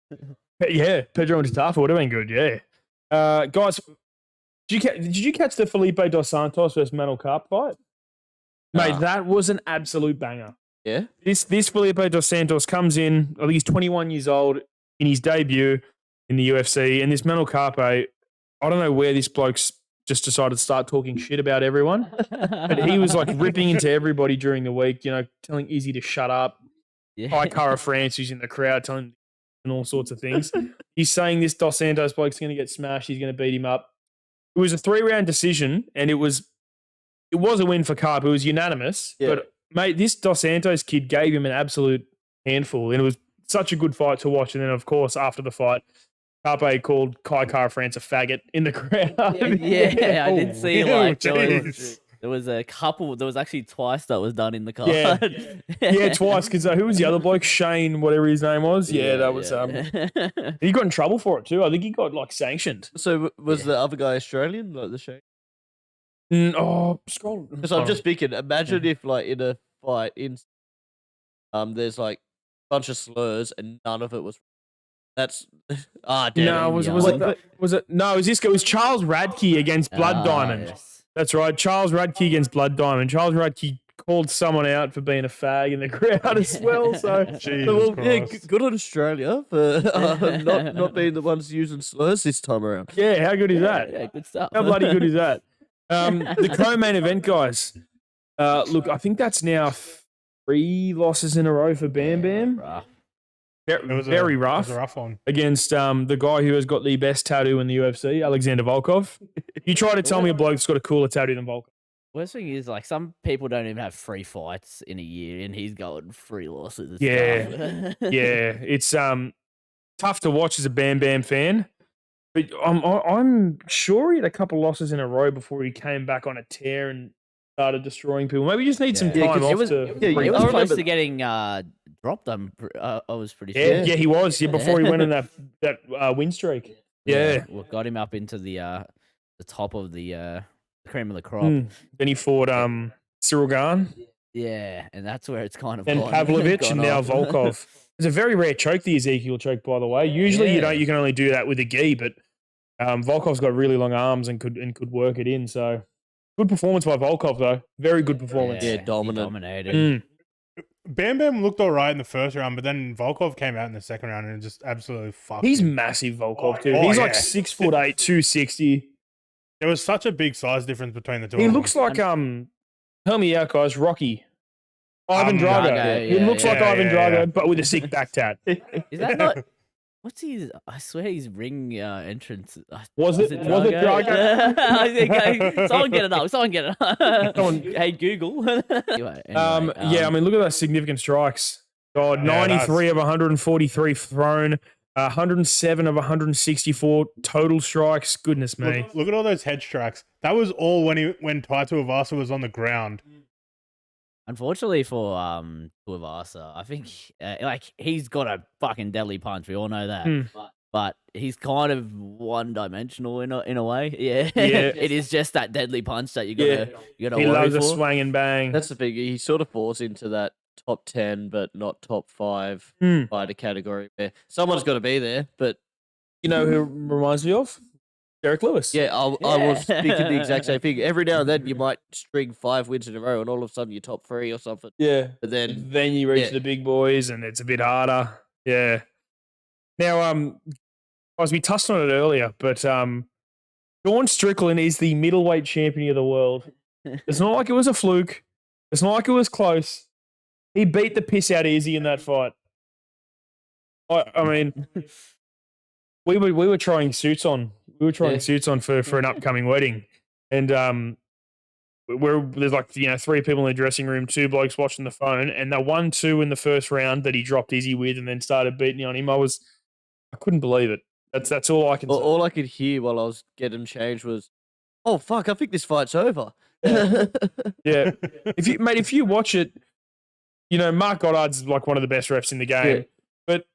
Speaker 2: right.
Speaker 1: Yeah, Pedro and Tarfer would have been good, yeah. Guys, did you catch the Felipe Dos Santos versus Manel Carp fight? Mate,
Speaker 2: Nah.
Speaker 1: that was an absolute banger.
Speaker 2: Yeah?
Speaker 1: This Felipe Dos Santos comes in, I think he's 21 years old in his debut in the UFC, and this Manel Carpe, I don't know where this bloke's just decided to start talking shit about everyone. But he was like ripping into everybody during the week, telling Izzy to shut up. Kai Kara France, who's in the crowd, telling him and all sorts of things. He's saying this Dos Santos bloke's going to get smashed. He's going to beat him up. It was a 3-round decision, and it was a win for Carp. It was unanimous.
Speaker 2: Yeah.
Speaker 1: But, mate, this Dos Santos kid gave him an absolute handful, and it was such a good fight to watch. And then, of course, after the fight, Carpe called Kai Kara France a faggot in the crowd.
Speaker 4: Yeah, I did see like
Speaker 3: jeez.
Speaker 4: there was a couple. There was actually twice that was done in the car.
Speaker 1: Yeah, twice. Because who was the other bloke? Shane, whatever his name was. Yeah, that was. He got in trouble for it too. I think he got like sanctioned.
Speaker 2: So was the other guy Australian, like the Shane?
Speaker 1: Scroll.
Speaker 2: Because I'm just thinking, imagine if like in a fight there's like a bunch of slurs and none of it was. That's damn.
Speaker 1: No, was it? No, it was this guy. It was Charles Radke against Blood Diamond.
Speaker 4: Yes.
Speaker 1: That's right, Charles Radke against Blood Diamond. Charles Radke called someone out for being a fag in the crowd as well. So,
Speaker 2: Good on Australia for not being the ones using slurs this time around.
Speaker 1: yeah, how good is that?
Speaker 4: Yeah, good stuff.
Speaker 1: How bloody good is that? The co-main event, guys. Look, I think that's now 3 losses in a row for Bam Bam.
Speaker 4: Rough.
Speaker 1: Very rough.
Speaker 3: It was a rough one.
Speaker 1: Against the guy who has got the best tattoo in the UFC, Alexander Volkov. You try to tell me a bloke's got a cooler tattoo than Volkov.
Speaker 4: Worst thing is, like, some people don't even have 3 fights in a year, and he's going 3 losses. It's
Speaker 1: Yeah.
Speaker 4: tough.
Speaker 1: Yeah, it's tough to watch as a Bam Bam fan. But I'm sure he had a couple losses in a row before he came back on a tear and started destroring people. Maybe he just needs some
Speaker 4: Yeah,
Speaker 1: time
Speaker 2: 'cause
Speaker 1: off
Speaker 2: it was-
Speaker 1: to.
Speaker 2: yeah,
Speaker 4: He
Speaker 2: I
Speaker 4: was close
Speaker 2: remember-
Speaker 4: to getting dropped. I was pretty sure.
Speaker 1: Yeah, he was. Yeah, before he went in that win streak. Yeah.
Speaker 4: Well, got him up into the top of the cream of the crop.
Speaker 1: Then he fought Cyril Gahn,
Speaker 4: Yeah, and that's where it's kind of
Speaker 1: then
Speaker 4: gone-
Speaker 1: Pavlovich,
Speaker 4: gone
Speaker 1: and now
Speaker 4: off.
Speaker 1: Volkov. It's a very rare choke, the Ezekiel choke, by the way. Usually
Speaker 4: Yeah.
Speaker 1: you can only do that with a gi, but Volkov's got really long arms and could work it in. So good performance by Volkov, though. Very good performance.
Speaker 2: Yeah,
Speaker 4: he
Speaker 2: dominant.
Speaker 4: dominated.
Speaker 1: Mm.
Speaker 3: Bam Bam looked all right in the first round, but then Volkov came out in the second round and just absolutely fucked
Speaker 1: He's
Speaker 3: him.
Speaker 1: massive, Volkov, too.
Speaker 3: Oh,
Speaker 1: He's like
Speaker 3: yeah.
Speaker 1: 6'8", 260.
Speaker 3: There was such a big size difference between the two.
Speaker 1: He
Speaker 3: of them.
Speaker 1: looks like help me out, guys. Rocky. Ivan Drago.
Speaker 4: Drago,
Speaker 1: He looks like
Speaker 3: yeah,
Speaker 1: Ivan
Speaker 3: yeah,
Speaker 1: Drago,
Speaker 3: yeah.
Speaker 1: but with a sick back tat.
Speaker 4: Is that not? What's his? I swear his ring entrance.
Speaker 1: Was it Drago?
Speaker 4: I think, someone get it up. Someone get it up.
Speaker 1: Someone-
Speaker 4: Hey Google. Anyway,
Speaker 1: Yeah, I mean, look at those significant strikes. God,
Speaker 3: Yeah,
Speaker 1: 93 of 143 thrown, 107 of 164 total strikes. Goodness me.
Speaker 3: Look at all those head strikes. That was all when Taito Avasa was on the ground.
Speaker 4: unfortunately for Tuivasa, I think like he's got a fucking deadly punch. We all know that.
Speaker 1: Hmm.
Speaker 4: But he's kind of one-dimensional in a way. Yeah,
Speaker 1: Yeah.
Speaker 4: it is just that deadly punch that you gotta
Speaker 1: He
Speaker 4: worry
Speaker 1: loves
Speaker 4: for.
Speaker 1: a swang and bang.
Speaker 2: That's the thing. He sort of falls into that top 10, but not top 5
Speaker 1: Hmm.
Speaker 2: fighter category where someone's got to be there. But
Speaker 1: You know who reminds me of? Derek Lewis.
Speaker 2: yeah, I was thinking the exact same thing. Every now and then you might string 5 wins in a row, and all of a sudden you're top 3 or something.
Speaker 1: Yeah.
Speaker 2: But then
Speaker 1: Then you reach
Speaker 2: Yeah.
Speaker 1: the big boys and it's a bit harder. Yeah. Now, guys, we touched on it earlier, but Sean Strickland is the middleweight champion of the world. It's not like it was a fluke. It's not like it was close. He beat the piss out of Izzy in that fight. I mean, we were trying suits on. We were trying
Speaker 2: Yeah.
Speaker 1: suits on for an upcoming wedding, and there's like 3 people in the dressing room, 2 blokes watching the phone, and the 1-2 in the first round that he dropped Izzy with, and then started beating on him. I couldn't believe it. That's all I can say.
Speaker 2: all I could hear while I was getting changed was, "Oh fuck, I think this fight's over."
Speaker 1: Yeah, if you watch it, Mark Goddard's like one of the best refs in the game,
Speaker 2: Yeah.
Speaker 1: but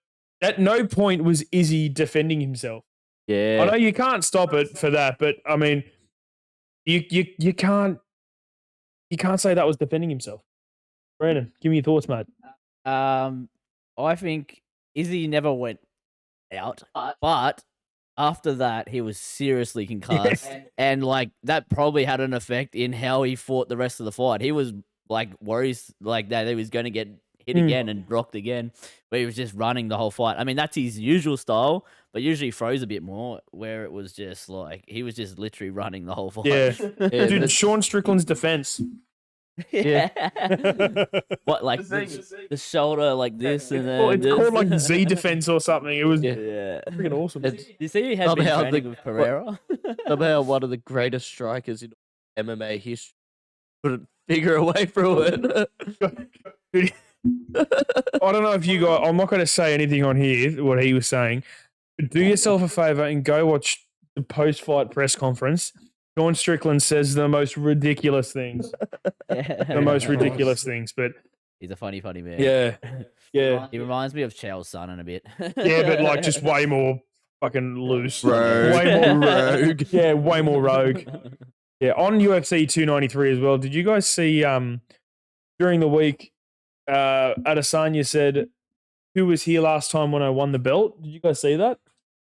Speaker 1: at no point was Izzy defending himself.
Speaker 2: Yeah.
Speaker 1: I know you can't stop it for that, but I mean, you can't say that was defending himself. Brandon, give me your thoughts, mate.
Speaker 4: I think Izzy never went out, but after that he was seriously concussed, and like that probably had an effect in how he fought the rest of the fight. He was like worries like that he was going to get hit again and blocked again, where he was just running the whole fight. I mean, that's his usual style, but usually he throws a bit more, where it was just like he was just literally running the whole fight.
Speaker 1: Yeah.
Speaker 2: Yeah,
Speaker 1: Dude,
Speaker 2: but-
Speaker 1: Sean Strickland's defense.
Speaker 4: Yeah. What, like the shoulder like this and then
Speaker 1: Well, it's
Speaker 4: this?
Speaker 1: called like Z defense or something. It was
Speaker 4: Yeah.
Speaker 1: freaking awesome.
Speaker 2: It's
Speaker 4: You see, he had been
Speaker 2: Somehow
Speaker 4: training
Speaker 2: the-
Speaker 4: with Pereira.
Speaker 2: somehow one of the greatest strikers in MMA history couldn't figure a way through it.
Speaker 1: Dude, I don't know if you got. I'm not going to say anything on here. What he was saying, but do yourself a favor and go watch the post-fight press conference. Sean Strickland says the most ridiculous things. The most ridiculous things. But
Speaker 4: He's a funny man.
Speaker 1: yeah.
Speaker 4: He reminds me of Chael's son in a bit.
Speaker 1: Yeah, but like just way more fucking loose.
Speaker 2: Rogue.
Speaker 1: Way more
Speaker 2: Rogue.
Speaker 1: Yeah, way more rogue. Yeah, on UFC 293 as well. Did you guys see during the week Adesanya said, "Who was here last time when I won the belt?" Did you guys see that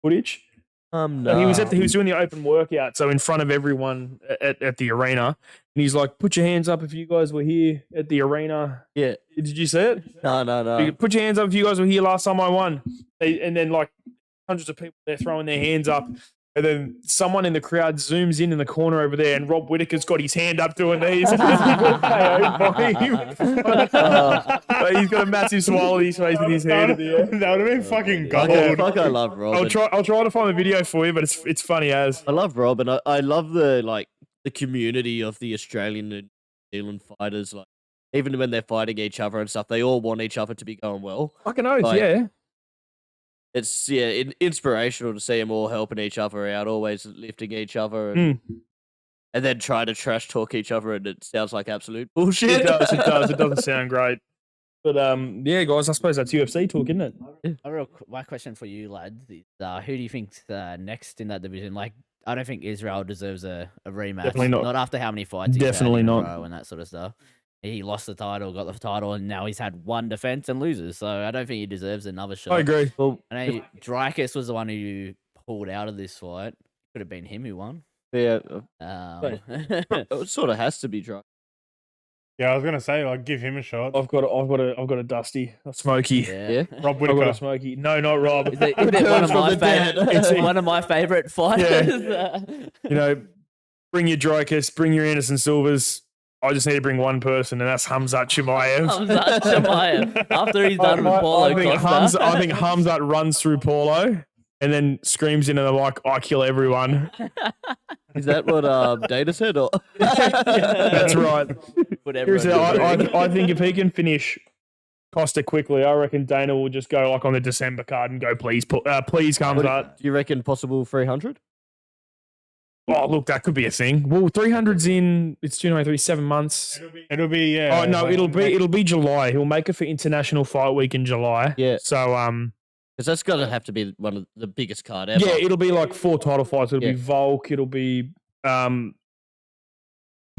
Speaker 1: footage?
Speaker 2: No.
Speaker 1: He was he was doing the open workout, so in front of everyone at the arena, and he's like, "Put your hands up if you guys were here at the arena."
Speaker 2: Yeah.
Speaker 1: Did you see it?
Speaker 2: No.
Speaker 1: Put your hands up if you guys were here last time I won. And then like hundreds of people they're throwing their hands up. And then someone in the crowd zooms in the corner over there, and Rob Whittaker's got his hand up doing these. He's got a massive smile on his face with his hand in the air.
Speaker 3: That would have been fucking
Speaker 2: Fuck,
Speaker 3: gold.
Speaker 2: I love Rob.
Speaker 1: I'll try to find a video for you, but it's funny as.
Speaker 2: I love Rob, and I love the community of the Australian and New Zealand fighters. Like, even when they're fighting each other and stuff, they all want each other to be going well.
Speaker 1: Fucking oath,
Speaker 2: Like,
Speaker 1: yeah.
Speaker 2: It's inspirational to see them all helping each other out, always lifting each other, and then trying to trash talk each other, and it sounds like absolute bullshit.
Speaker 1: It does. It doesn't sound great. But yeah, guys, I suppose that's UFC talk, isn't it?
Speaker 4: My question for you, lads, is who do you think's next in that division? Like, I don't think Israel deserves a rematch.
Speaker 1: Definitely not.
Speaker 4: Not after how many fights he's
Speaker 1: Definitely
Speaker 4: had in a
Speaker 1: not.
Speaker 4: row and that sort of stuff. He lost the title, got the title, and now he's had one defense and loses. So I don't think he deserves another shot.
Speaker 1: I agree.
Speaker 2: Well,
Speaker 4: I know Dreykus was the one who pulled out of this fight. Could have been him who won.
Speaker 2: yeah,
Speaker 4: It
Speaker 2: sort of has to be dry.
Speaker 3: Yeah, I was gonna say, like, give him a shot.
Speaker 1: I've got a Dusty, a Smoky.
Speaker 2: Yeah.
Speaker 3: Rob
Speaker 1: I've got a
Speaker 3: Whittaker.
Speaker 1: Smoky. No, not Rob.
Speaker 4: Is it one of
Speaker 2: from
Speaker 4: my
Speaker 2: the dead.
Speaker 4: it's one of my favorite fighters.
Speaker 1: You know, bring your Dreykus, bring your Anderson Silvers. I just need to bring one person, and that's Hamzat Chimaev.
Speaker 4: Hamzat Chimaev. After he's done with Paulo Costa.
Speaker 1: I think Hamzat runs through Paulo and then screams into the mic, "I kill everyone."
Speaker 2: Is that what Data said? Or
Speaker 1: That's right.
Speaker 4: Put everyone
Speaker 1: Seriously,
Speaker 4: in the ring.
Speaker 1: I think if he can finish Costa quickly, I reckon Dana will just go like on the December card and go, please Hamzat.
Speaker 2: Do you reckon possible 300?
Speaker 1: Oh, look, that could be a thing. Well, 300's in, it's 293, 7 months.
Speaker 3: It'll be yeah.
Speaker 1: Oh, no,
Speaker 3: like,
Speaker 1: it'll be July. He'll make it for International Fight Week in July.
Speaker 2: Yeah.
Speaker 1: So,
Speaker 2: Because that's got to have to be one of the biggest card ever.
Speaker 1: yeah, it'll be like 4 title fights. It'll
Speaker 2: Yeah.
Speaker 1: be Volk. It'll be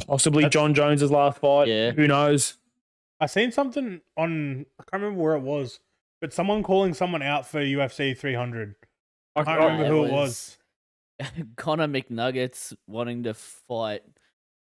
Speaker 1: possibly John Jones's last fight.
Speaker 2: Yeah.
Speaker 1: Who knows?
Speaker 3: I seen something on. I can't remember where it was, but someone calling someone out for UFC 300. I can't remember who it was.
Speaker 4: Conor McNuggets wanting to fight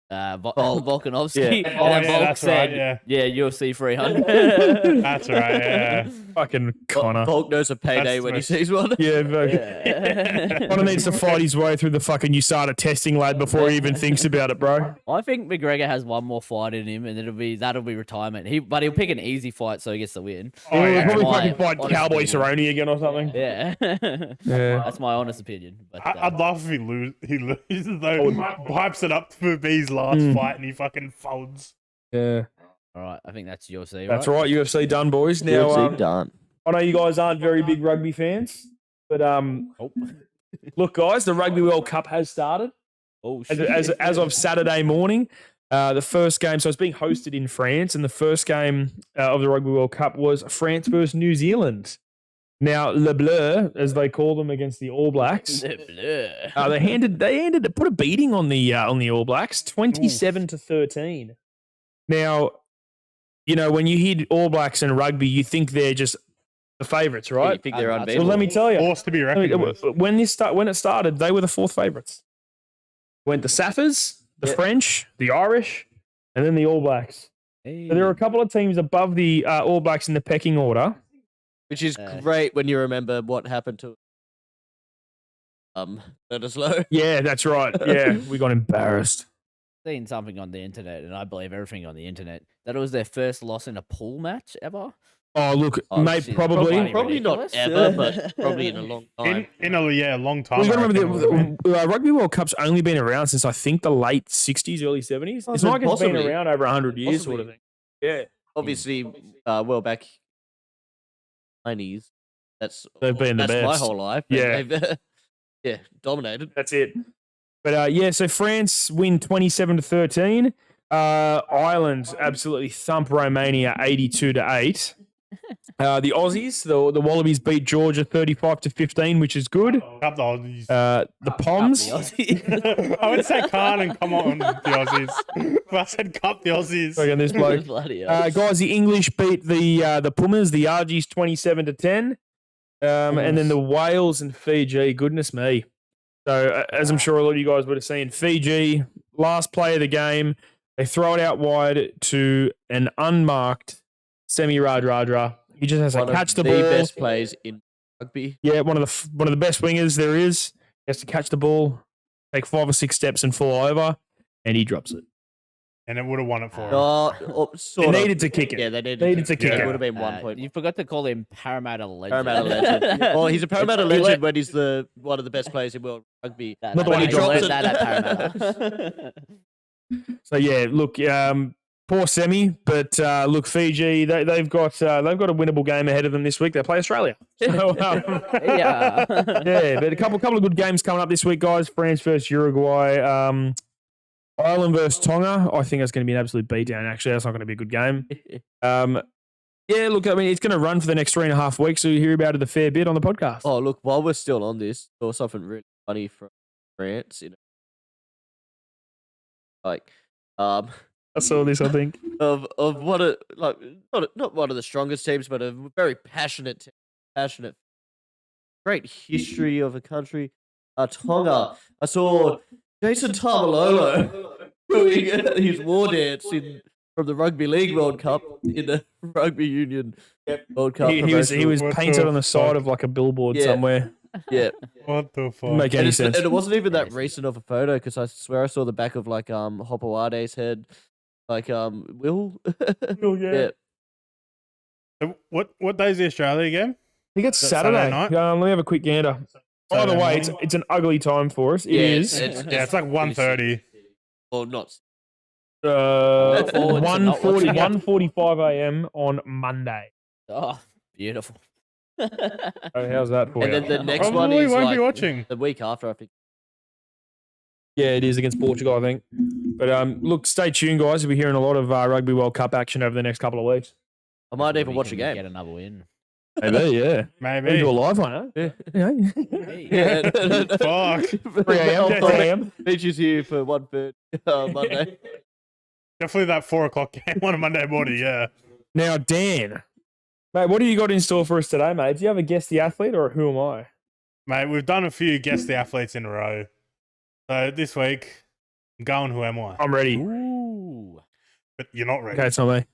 Speaker 2: Volk.
Speaker 4: Volkanovski.
Speaker 2: Yeah.
Speaker 4: And
Speaker 3: Oh,
Speaker 4: then
Speaker 3: yeah,
Speaker 4: Volk
Speaker 3: that's
Speaker 4: said,
Speaker 3: right, yeah.
Speaker 4: UFC 300.
Speaker 3: That's right. Yeah.
Speaker 1: Fucking Connor.
Speaker 2: Volk knows a payday
Speaker 3: That's
Speaker 2: when he
Speaker 3: nice.
Speaker 2: sees one.
Speaker 1: Yeah, Volk.
Speaker 4: Yeah.
Speaker 1: Connor needs to fight his way through the fucking USADA testing lad before he even thinks about it, bro.
Speaker 4: I think McGregor has one more fight in him, and that'll be retirement. But he'll pick an easy fight so he gets the win.
Speaker 3: Oh,
Speaker 1: He'll
Speaker 3: yeah.
Speaker 1: probably
Speaker 4: My
Speaker 1: fucking fight
Speaker 4: honest
Speaker 1: Cowboy
Speaker 4: opinion.
Speaker 1: Cerrone again or something.
Speaker 4: Yeah.
Speaker 1: Yeah.
Speaker 4: That's my honest opinion. But
Speaker 3: I'd laugh if he loses though. Hypes it up for B's last fight and he fucking folds.
Speaker 1: Yeah.
Speaker 4: all right, I think that's UFC.
Speaker 1: That's right. UFC done, boys. Now,
Speaker 2: UFC done.
Speaker 1: I know you guys aren't very big rugby fans, but look, guys, the Rugby World Cup has started
Speaker 4: Oh shit.
Speaker 1: as of Saturday morning. The first game, so it's being hosted in France, and the first game of the Rugby World Cup was France versus New Zealand. Now, Le Bleu, as they call them, against the All Blacks, they put a beating on the All Blacks, 27-13. Now, you know, when you hear All Blacks and rugby, you think they're just the favourites,
Speaker 2: You
Speaker 1: right?
Speaker 2: think they're
Speaker 4: Well,
Speaker 2: unbeatable?
Speaker 1: Well, let me tell you,
Speaker 3: Forced to be reckoned with.
Speaker 1: when it started, they were the 4th favourites. Went the Saffers, the
Speaker 2: Yeah.
Speaker 1: French, the Irish, and then the All Blacks. So there are a couple of teams above the All Blacks in the pecking order.
Speaker 2: Which is great when you remember what happened to Bledisloe.
Speaker 1: Yeah, that's right. Yeah, we got embarrassed.
Speaker 4: Seen something on the internet, and I believe everything on the internet, that it was their first loss in a pool match ever.
Speaker 1: Oh, look, mate,
Speaker 4: shit,
Speaker 1: probably.
Speaker 2: Probably not
Speaker 4: ridiculous.
Speaker 2: ever, but probably in a long time.
Speaker 3: In a long time.
Speaker 1: Well, you got to
Speaker 3: I reckon it would've
Speaker 1: remember
Speaker 3: been.
Speaker 1: the Rugby World Cup's only been around since I think the late 60s, early 70s.
Speaker 2: Oh,
Speaker 1: It's
Speaker 2: so
Speaker 1: not like it's been
Speaker 2: possibly.
Speaker 1: around over 100 years, sort of
Speaker 2: Possibly.
Speaker 1: thing. Yeah.
Speaker 2: Obviously, well back 90s.
Speaker 1: They've been the
Speaker 2: that's my
Speaker 1: best.
Speaker 2: whole life. and
Speaker 1: Yeah.
Speaker 2: they've, yeah, dominated.
Speaker 1: That's it. But yeah, so France win 27-13. Ireland absolutely thump Romania 82-8. The Aussies, the Wallabies beat Georgia 35-15, which is good.
Speaker 3: Cup the Aussies.
Speaker 1: The Poms.
Speaker 3: I would say can't and come on the Aussies. But I said cup the Aussies.
Speaker 1: Look at this bloke.
Speaker 4: Bloody hell.
Speaker 1: Guys, the English beat the Pumas, the Argies 27-10. And then the Wales and Fiji, goodness me. So, as I'm sure a lot of you guys would have seen, Fiji, last play of the game, they throw it out wide to an unmarked Semi Radradra. He just has to catch the ball.
Speaker 2: best plays in rugby.
Speaker 1: Yeah, one of the best wingers there is. He has to catch the ball, take 5 or 6 steps and fall over, and he drops it.
Speaker 3: And it would have won it for him.
Speaker 2: Sort
Speaker 1: They
Speaker 2: of.
Speaker 1: needed to kick it.
Speaker 2: Yeah, they needed,
Speaker 1: Needed to kick
Speaker 2: It
Speaker 1: it.
Speaker 2: would have been 1 point.
Speaker 4: You forgot to call him Parramatta Legend.
Speaker 2: Parramatta legend. Well, he's a Parramatta
Speaker 4: He let-
Speaker 2: legend when he's one of the best players in world rugby.
Speaker 4: That-
Speaker 1: Not the
Speaker 4: that-
Speaker 1: one he
Speaker 4: that-
Speaker 1: dropped it.
Speaker 4: that at Parramatta.
Speaker 1: So yeah, look, poor Semi, but look, Fiji, they've got a winnable game ahead of them this week. They play Australia. So,
Speaker 4: Yeah.
Speaker 1: yeah, but a couple of good games coming up this week, guys. France versus Uruguay, Ireland versus Tonga. I think that's going to be an absolute beatdown. Actually, that's not going to be a good game. Yeah, look, I mean, it's going to run for the next 3.5 weeks, so you hear about it a fair bit on the podcast.
Speaker 2: Oh, look, while we're still on this, there was something really funny from France.
Speaker 1: I saw this, I think.
Speaker 2: Of what a not one of the strongest teams, but a very passionate, great history of a country. Tonga. I saw Jason Tamalolo doing his war dance from the Rugby League World Cup in the Rugby Union World Cup.
Speaker 1: He was
Speaker 3: What
Speaker 1: painted
Speaker 3: the
Speaker 1: on the side
Speaker 3: fuck?
Speaker 1: of like a billboard
Speaker 2: Yeah.
Speaker 1: somewhere.
Speaker 2: Yeah,
Speaker 3: What the fuck?
Speaker 1: Didn't make
Speaker 2: and,
Speaker 1: any
Speaker 2: it's-
Speaker 1: sense.
Speaker 2: and it wasn't even that recent of a photo because I swear I saw the back of like Hopoade's head, like Will. Yeah.
Speaker 3: So what day is the Australia game?
Speaker 1: I think it's
Speaker 3: Is that Saturday
Speaker 1: Saturday.
Speaker 3: night?
Speaker 1: Let me have a quick gander. By the
Speaker 3: Saturday
Speaker 1: way,
Speaker 3: morning?
Speaker 1: it's an ugly time for us. It
Speaker 2: Yeah,
Speaker 1: is.
Speaker 3: Yeah, it's like 1:30.
Speaker 2: Or not.
Speaker 4: Look forward to not watching it.
Speaker 1: 1:45 a.m. on Monday.
Speaker 4: Oh, beautiful.
Speaker 1: Oh, how's that for
Speaker 2: And
Speaker 1: you?
Speaker 2: then the next one
Speaker 3: Probably
Speaker 2: is
Speaker 3: won't
Speaker 2: like
Speaker 3: be watching.
Speaker 2: the week after, I think.
Speaker 1: Yeah, it is against Portugal, I think. But look, stay tuned, guys. We'll be hearing a lot of Rugby World Cup action over the next couple of weeks.
Speaker 2: I might even
Speaker 4: We
Speaker 2: watch a
Speaker 4: can
Speaker 2: game.
Speaker 4: Get another win.
Speaker 1: Maybe, yeah.
Speaker 3: Maybe.
Speaker 1: Maybe do a live one, huh?
Speaker 2: Yeah.
Speaker 1: Yeah.
Speaker 3: Fuck.
Speaker 1: 3 a.m. 3 a.m.
Speaker 2: Beaches here for 1:30 Monday.
Speaker 3: Definitely that 4 o'clock game on a Monday morning, yeah.
Speaker 1: Now, Dan, mate, what do you got in store for us today, mate? Do you have a guess the athlete or who am I?
Speaker 3: Mate, we've done a few Guess the Athletes in a row. So this week, I'm going Who Am I?
Speaker 1: I'm ready.
Speaker 4: Ooh.
Speaker 3: But you're not ready.
Speaker 1: Okay, it's not me.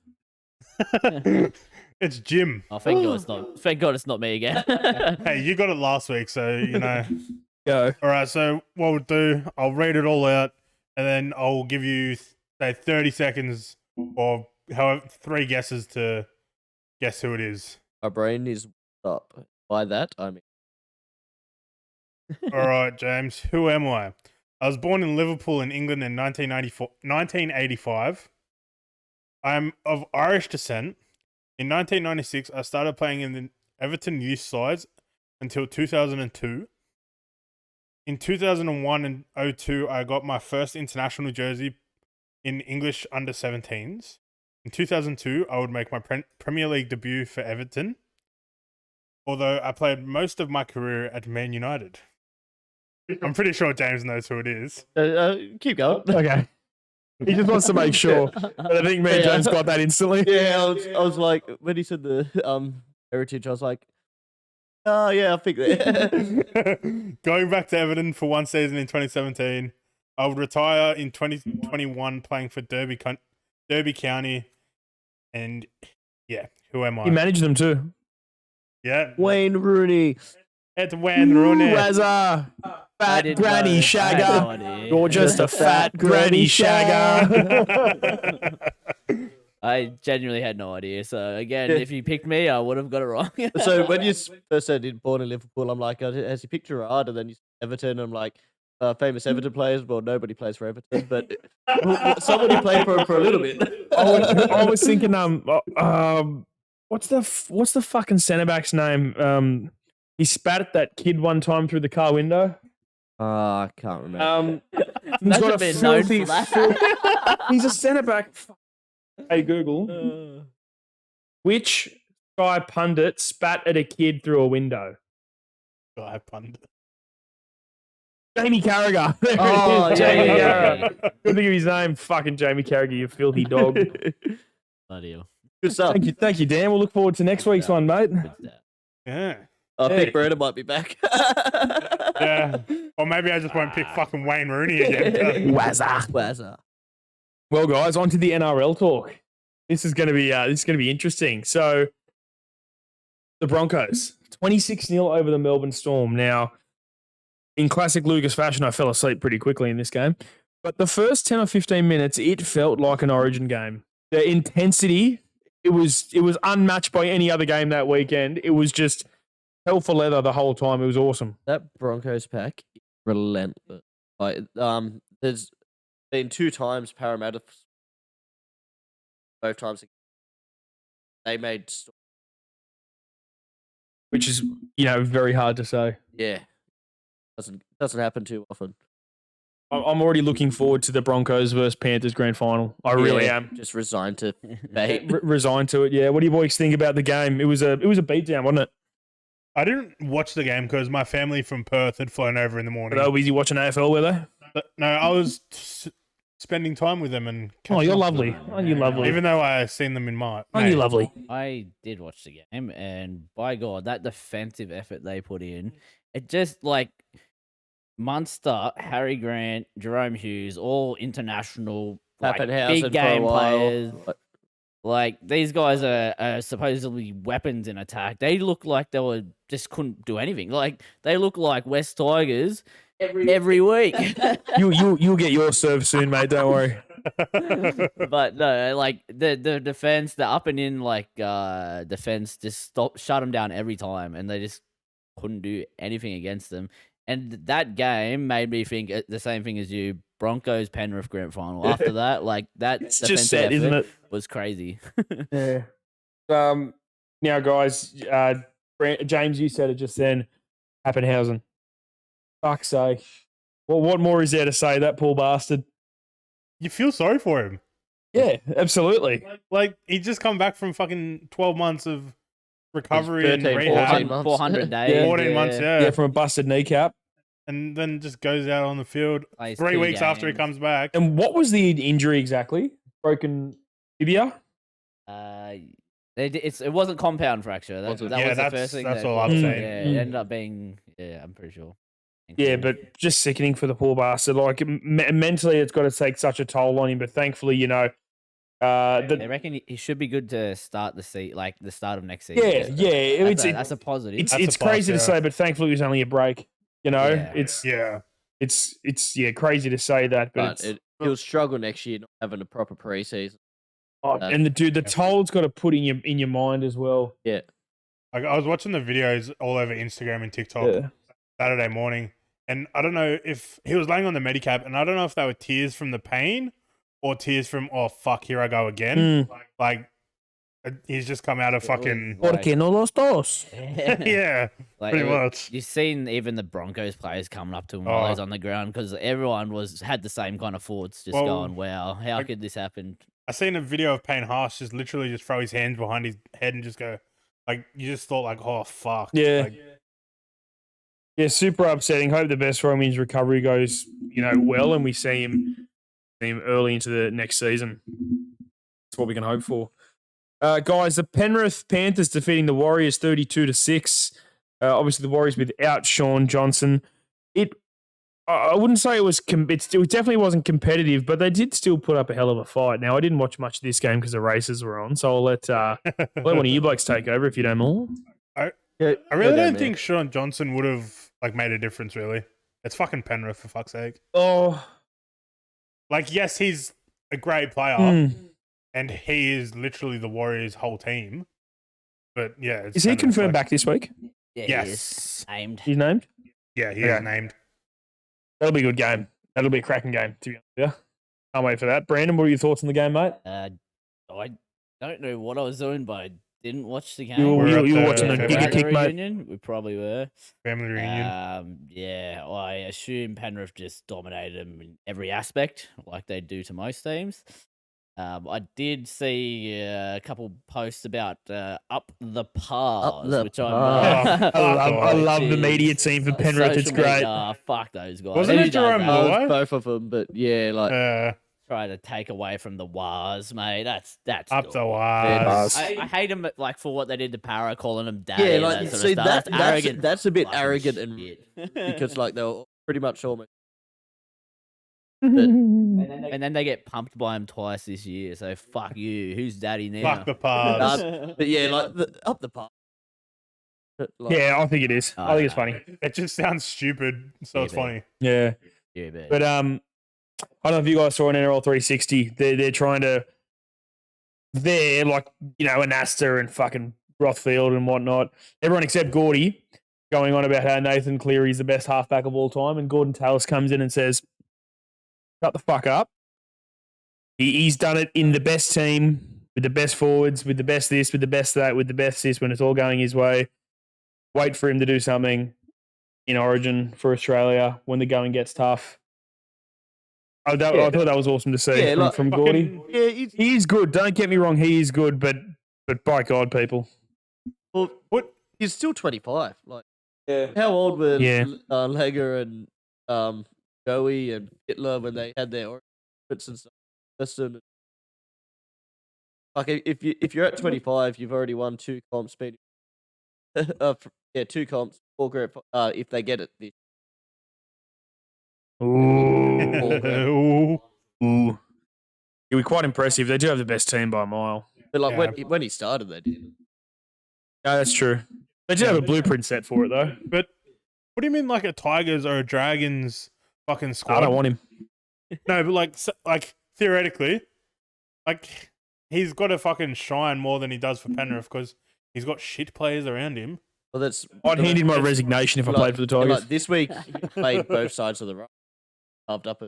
Speaker 3: It's Jim.
Speaker 4: Oh, thank God it's not. Thank God it's not me again.
Speaker 3: Hey, you got it last week, so you know.
Speaker 1: Go.
Speaker 3: All right, so what we'll do, I'll read it all out, and then I'll give you, say, 30 seconds or however 3 guesses to guess who it is.
Speaker 2: My brain is up. By that, I mean.
Speaker 3: All right, James, who am I? I was born in Liverpool in England in 1985. I'm of Irish descent. In 1996, I started playing in the Everton youth sides until 2002. In 2001 and 02, I got my first international jersey in English under-17s. In 2002, I would make my Premier League debut for Everton, although I played most of my career at Man United. I'm pretty sure James knows who it is.
Speaker 2: Keep going.
Speaker 1: Okay. He just wants to make sure. But I think me and
Speaker 2: Yeah.
Speaker 1: James got that instantly.
Speaker 2: Yeah, I was like, when he said the heritage, I was like, oh yeah, I think that.
Speaker 3: Going back to Everton for 1 season in 2017, I would retire in 2021 playing for Derby County And yeah, who am I?
Speaker 1: He managed them too.
Speaker 3: Yeah,
Speaker 2: Wayne Rooney.
Speaker 3: it's Wayne Rooney.
Speaker 1: Wazza. Fat
Speaker 4: didn't
Speaker 1: granny
Speaker 4: know. I had no
Speaker 1: shagger.
Speaker 4: idea.
Speaker 1: You're just a fat granny shagger.
Speaker 4: I genuinely had no idea. So again,
Speaker 2: Yeah.
Speaker 4: if you picked me, I would have got it wrong.
Speaker 2: So when you first said he'd born in Liverpool, I'm like, has he picked Gerrard? And then you said Everton. And I'm like, famous Everton players. Well, nobody plays for Everton, but somebody played for him for a little bit.
Speaker 1: I was thinking, what's the fucking centre back's name? He spat at that kid one time through the car window.
Speaker 2: I can't remember.
Speaker 1: He's got a
Speaker 4: been known
Speaker 1: filthy,
Speaker 4: for that.
Speaker 1: he's a centre back. Hey Google, which Sky pundit spat at a kid through a window?
Speaker 3: Guy pundit.
Speaker 1: Jamie Carragher.
Speaker 2: Oh, yeah,
Speaker 1: Jamie
Speaker 2: yeah,
Speaker 1: Carragher.
Speaker 4: yeah.
Speaker 1: Couldn't think of his name. Fucking Jamie Carragher, you filthy dog.
Speaker 4: Bloody hell.
Speaker 2: Good stuff.
Speaker 1: Thank you, Dan. We'll look forward to next week's one, mate.
Speaker 4: Good stuff.
Speaker 3: Yeah.
Speaker 2: I
Speaker 1: Yeah.
Speaker 2: think Brandon might be back.
Speaker 3: Yeah. Or maybe I just won't pick fucking Wayne Rooney again.
Speaker 2: Wazza.
Speaker 1: Well, guys, on to the NRL talk. This is going to be interesting. So, the Broncos 26-0 over the Melbourne Storm. Now, in classic Lucas fashion, I fell asleep pretty quickly in this game. But the first 10 or 15 minutes, it felt like an Origin game. The intensity, it was unmatched by any other game that weekend. It was just hell for leather the whole time. It was awesome.
Speaker 2: That Broncos pack is relentless. Like, there's been 2 times Parramatta, both times they made.
Speaker 1: Which is, very hard to say.
Speaker 2: Yeah, doesn't happen too often.
Speaker 1: I'm already looking forward to the Broncos versus Panthers grand final. I really
Speaker 2: Yeah,
Speaker 1: am.
Speaker 2: just resigned to fate.
Speaker 1: Resigned to it. Yeah. What do you boys think about the game? It was a beatdown, wasn't it?
Speaker 3: I didn't watch the game because my family from Perth had flown over in the morning.
Speaker 1: Were they busy watching AFL, were they?
Speaker 3: But no, I was spending time with them and.
Speaker 1: Oh, you're
Speaker 3: catching up with
Speaker 1: lovely.
Speaker 3: them.
Speaker 1: Oh, you're lovely.
Speaker 3: Even though I seen them in March.
Speaker 1: Oh, you're lovely.
Speaker 4: I did watch the game, and by God, that defensive effort they put in, it just like Munster, Harry Grant, Jerome Hughes, all international like,
Speaker 2: Pappenhausen
Speaker 4: big
Speaker 2: for a
Speaker 4: game
Speaker 2: while.
Speaker 4: players. Like these guys are supposedly weapons in attack. They look like they just couldn't do anything. Like they look like West Tigers every week.
Speaker 1: You'll get your serve soon, mate. Don't worry.
Speaker 4: But no, like the defense, the up and in defense just shut them down every time, and they just couldn't do anything against them. And that game made me think the same thing as you. Broncos Penrith grand final. After that, like that
Speaker 1: It's
Speaker 4: defensive
Speaker 1: just set, isn't
Speaker 4: effort
Speaker 1: it?
Speaker 4: was crazy.
Speaker 1: Yeah. Now, guys, James, you said it just then. Pappenhausen. Fuck's sake. Well, what more is there to say? That poor bastard.
Speaker 3: You feel sorry for him.
Speaker 1: Yeah, absolutely.
Speaker 3: Like he just come back from fucking 12 months of recovery and
Speaker 2: 13, 14
Speaker 3: rehab.
Speaker 2: months.
Speaker 4: 400 days.
Speaker 3: 14 months,
Speaker 1: Yeah,
Speaker 3: yeah.
Speaker 1: from a busted kneecap.
Speaker 3: And then just goes out on the field
Speaker 4: Plays
Speaker 3: 3
Speaker 4: 2
Speaker 3: weeks after he
Speaker 4: games.
Speaker 3: comes back.
Speaker 1: And what was the injury exactly? Broken tibia?
Speaker 4: It wasn't compound fracture. That was
Speaker 3: Yeah,
Speaker 4: the first thing.
Speaker 3: that's
Speaker 4: that-
Speaker 3: all I'm
Speaker 1: Mm.
Speaker 3: saying.
Speaker 4: Yeah, it ended up being. Yeah, I'm pretty sure.
Speaker 1: Yeah, but just sickening for the poor bastard. Like mentally, it's got to take such a toll on him. But thankfully,
Speaker 4: They reckon he should be good to start the start of next season.
Speaker 1: yeah,
Speaker 4: So
Speaker 1: yeah.
Speaker 4: that's a positive.
Speaker 1: It's
Speaker 3: That's a plus,
Speaker 1: crazy to
Speaker 3: yeah.
Speaker 1: say, but thankfully it was only a break.
Speaker 4: Yeah.
Speaker 1: It's
Speaker 3: Yeah.
Speaker 1: crazy to say that, but,
Speaker 2: But he'll struggle next year not having a proper preseason.
Speaker 1: and the toll it's got to put in your mind as well.
Speaker 2: Yeah.
Speaker 3: I was watching the videos all over Instagram and TikTok Saturday morning, and I don't know if he was laying on the Medicap, and I don't know if they were tears from the pain or tears from, oh, fuck, here I go again. Like, he's just come out of fucking...
Speaker 1: Porque no los dos.
Speaker 3: yeah,
Speaker 4: Like,
Speaker 3: pretty much.
Speaker 4: You've seen even the Broncos players coming up to him while he's on the ground because everyone had the same kind of thoughts, just
Speaker 3: Well,
Speaker 4: going, "Wow, how could this happen?"
Speaker 3: I seen a video of Payne Haas just literally just throw his hands behind his head and just go, like, you just thought, like, oh, fuck.
Speaker 1: Yeah.
Speaker 3: Like,
Speaker 1: Yeah, super upsetting. Hope the best for him. His recovery goes, well, and we see him early into the next season. That's what we can hope for. Guys, the Penrith Panthers defeating the Warriors 32-6. Obviously, the Warriors without Sean Johnson. I wouldn't say it was. It definitely wasn't competitive, but they did still put up a hell of a fight. Now I didn't watch much of this game because the races were on, so I'll let one of you blokes take over if you don't mind.
Speaker 2: Yeah,
Speaker 3: I really
Speaker 2: go,
Speaker 3: don't
Speaker 2: man.
Speaker 3: think Sean Johnson would have like made a difference. Really, it's fucking Penrith for fuck's sake.
Speaker 1: Oh,
Speaker 3: Like, yes, he's a great player, and he is literally the Warriors' whole team. But yeah, it's
Speaker 1: is he
Speaker 3: Penrith,
Speaker 1: confirmed
Speaker 3: like-
Speaker 1: back this week?
Speaker 4: Yeah,
Speaker 3: Yes.
Speaker 4: he is aimed.
Speaker 1: He's named.
Speaker 3: Yeah, he
Speaker 1: Okay.
Speaker 3: is named.
Speaker 1: That'll be a good game. That'll be a cracking game. To be honest with you, can't wait for that. Brandon, what are your thoughts on the game, mate?
Speaker 4: I don't know what I was doing, but I didn't watch the game.
Speaker 1: You
Speaker 3: We're
Speaker 1: were
Speaker 3: at the
Speaker 1: watching the
Speaker 3: family
Speaker 1: Giga Kick, mate.
Speaker 4: reunion. We probably were.
Speaker 3: Family reunion.
Speaker 4: Yeah, I assume Penrith just dominated them in every aspect, like they do to most teams. I did see a couple posts about up the pars,
Speaker 2: the
Speaker 4: which I'm.
Speaker 2: pars.
Speaker 1: I love the
Speaker 4: which
Speaker 1: media
Speaker 4: is
Speaker 1: team for Penrith. It's
Speaker 4: social
Speaker 1: great.
Speaker 4: media. Fuck those guys.
Speaker 3: Wasn't
Speaker 4: Who
Speaker 3: it
Speaker 4: does
Speaker 3: Jerome
Speaker 4: that?
Speaker 2: Oh,
Speaker 3: Luai?
Speaker 2: it's both of them, but yeah, like
Speaker 4: Try to take away from the Wars, mate. That's
Speaker 3: Up the
Speaker 4: dumb.
Speaker 3: wires.
Speaker 4: I hate them like for what they did to Para, calling them daddy.
Speaker 2: yeah,
Speaker 4: and
Speaker 2: like
Speaker 4: that sort
Speaker 2: see
Speaker 4: of stuff. That's arrogant.
Speaker 2: that's a bit
Speaker 4: fucking
Speaker 2: arrogant and
Speaker 4: shit.
Speaker 2: because like they were pretty much almost.
Speaker 4: and then they get pumped by him twice this year. So fuck you. Who's daddy now?
Speaker 3: Fuck the pars.
Speaker 2: But yeah, like up the park. Like,
Speaker 1: Yeah, I think it is. I think it's funny.
Speaker 3: It just sounds stupid, so
Speaker 4: Yeah,
Speaker 3: it's
Speaker 4: but-
Speaker 3: funny.
Speaker 1: Yeah,
Speaker 4: Yeah, but
Speaker 1: but I don't know if you guys saw an NRL 360. They're trying to. They're like Anasta and fucking Rothfield and whatnot. Everyone except Gordy going on about how Nathan Cleary's the best halfback of all time, and Gordon Tallis comes in and says, "Shut the fuck up." He's done it in the best team with the best forwards, with the best this, with the best that, with the best this. When it's all going his way, wait for him to do something in Origin for Australia when the going gets tough. I thought that was awesome to see
Speaker 2: Yeah, like,
Speaker 1: from Gordy.
Speaker 3: Fucking-
Speaker 2: yeah,
Speaker 1: He is good. Don't get me wrong. He is good, but by God, people.
Speaker 2: well,
Speaker 3: What?
Speaker 2: he's still 25. Like, how old were
Speaker 1: Yeah.
Speaker 2: Lager and Joey and Hitler when they had their origins and stuff? Listen, like if you're at 25, you've already won 2 comps, been 2 comps, 4 grand. If they get it, this
Speaker 1: Ooh.
Speaker 3: Ooh.
Speaker 1: Ooh. It'd be quite impressive. They do have the best team by a mile.
Speaker 2: but like
Speaker 3: Yeah.
Speaker 2: when he started, they did.
Speaker 1: No, that's true. They do have a blueprint set for it, though.
Speaker 3: But what do you mean, like a Tigers or a Dragons fucking squad?
Speaker 1: I don't want him.
Speaker 3: No, but like theoretically, like he's got to fucking shine more than he does for Penrith because he's got shit players around him.
Speaker 2: Well, that's
Speaker 1: I'd hand in my
Speaker 3: It's-
Speaker 1: resignation if I
Speaker 2: like-
Speaker 1: played for the
Speaker 2: and,
Speaker 1: Tigers.
Speaker 2: like this week, he played both sides of the road, carved up.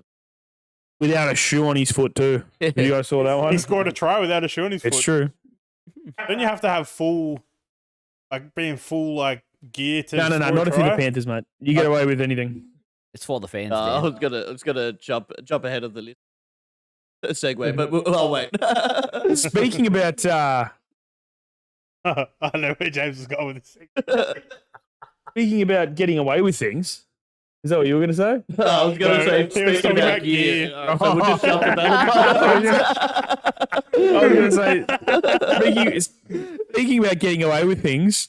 Speaker 1: Without a shoe on his foot, too. Have you guys saw that one?
Speaker 3: He scored a try without a shoe on his
Speaker 1: It's
Speaker 3: foot.
Speaker 1: true.
Speaker 3: Don't you have to have full, like being full like gear to?
Speaker 1: No,
Speaker 3: score a
Speaker 1: not if you're the
Speaker 3: try?
Speaker 1: Panthers, mate. You get away with anything.
Speaker 4: it's for the fans.
Speaker 2: I
Speaker 4: Dan.
Speaker 2: was gonna jump ahead of the list segue, but I'll wait.
Speaker 1: Speaking about
Speaker 3: I know where James is going with this.
Speaker 1: getting away with things, is that what you were going to say?
Speaker 2: I was gonna
Speaker 3: No,
Speaker 2: say
Speaker 3: he was
Speaker 2: speaking
Speaker 3: talking
Speaker 2: about
Speaker 3: about
Speaker 2: gear.
Speaker 3: gear.
Speaker 2: So we'll just jump to that.
Speaker 1: I was going to say, speaking about getting away with things,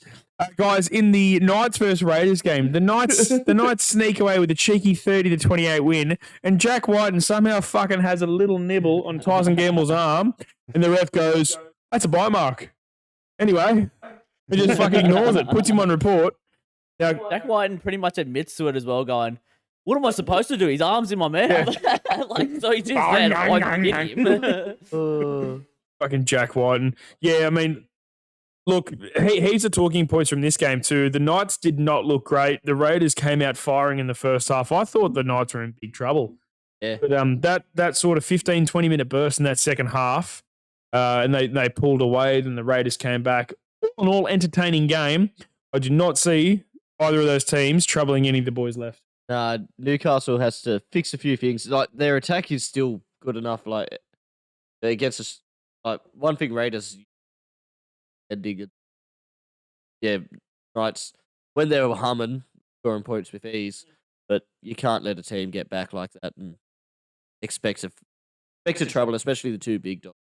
Speaker 1: guys, in the Knights versus Raiders game, the Knights sneak away with a cheeky 30-28 win, and Jack Whiten somehow fucking has a little nibble on Tyson Gamble's arm, and the ref goes, "That's a bite mark." Anyway, he just fucking ignores it, puts him on report. Now,
Speaker 4: Jack Whiten pretty much admits to it as well, going, "What am I supposed to do? His arm's in my mouth." Like, so he just said, "I hit him."
Speaker 1: fucking Jack Whiten. Yeah, I mean, look, he's the talking points from this game too. The Knights did not look great. The Raiders came out firing in the first half. I thought the Knights were in big trouble.
Speaker 2: Yeah.
Speaker 1: But that sort of 15, 20-minute burst in that second half, and they pulled away, then the Raiders came back. All in all, entertaining game. I did not see either of those teams troubling any of the boys left.
Speaker 2: Newcastle has to fix a few things. Like their attack is still good enough. Like against us, like one thing Raiders ending it. Yeah, Knights when they were humming, scoring points with ease, but you can't let a team get back like that and expect trouble, especially the 2 big dogs.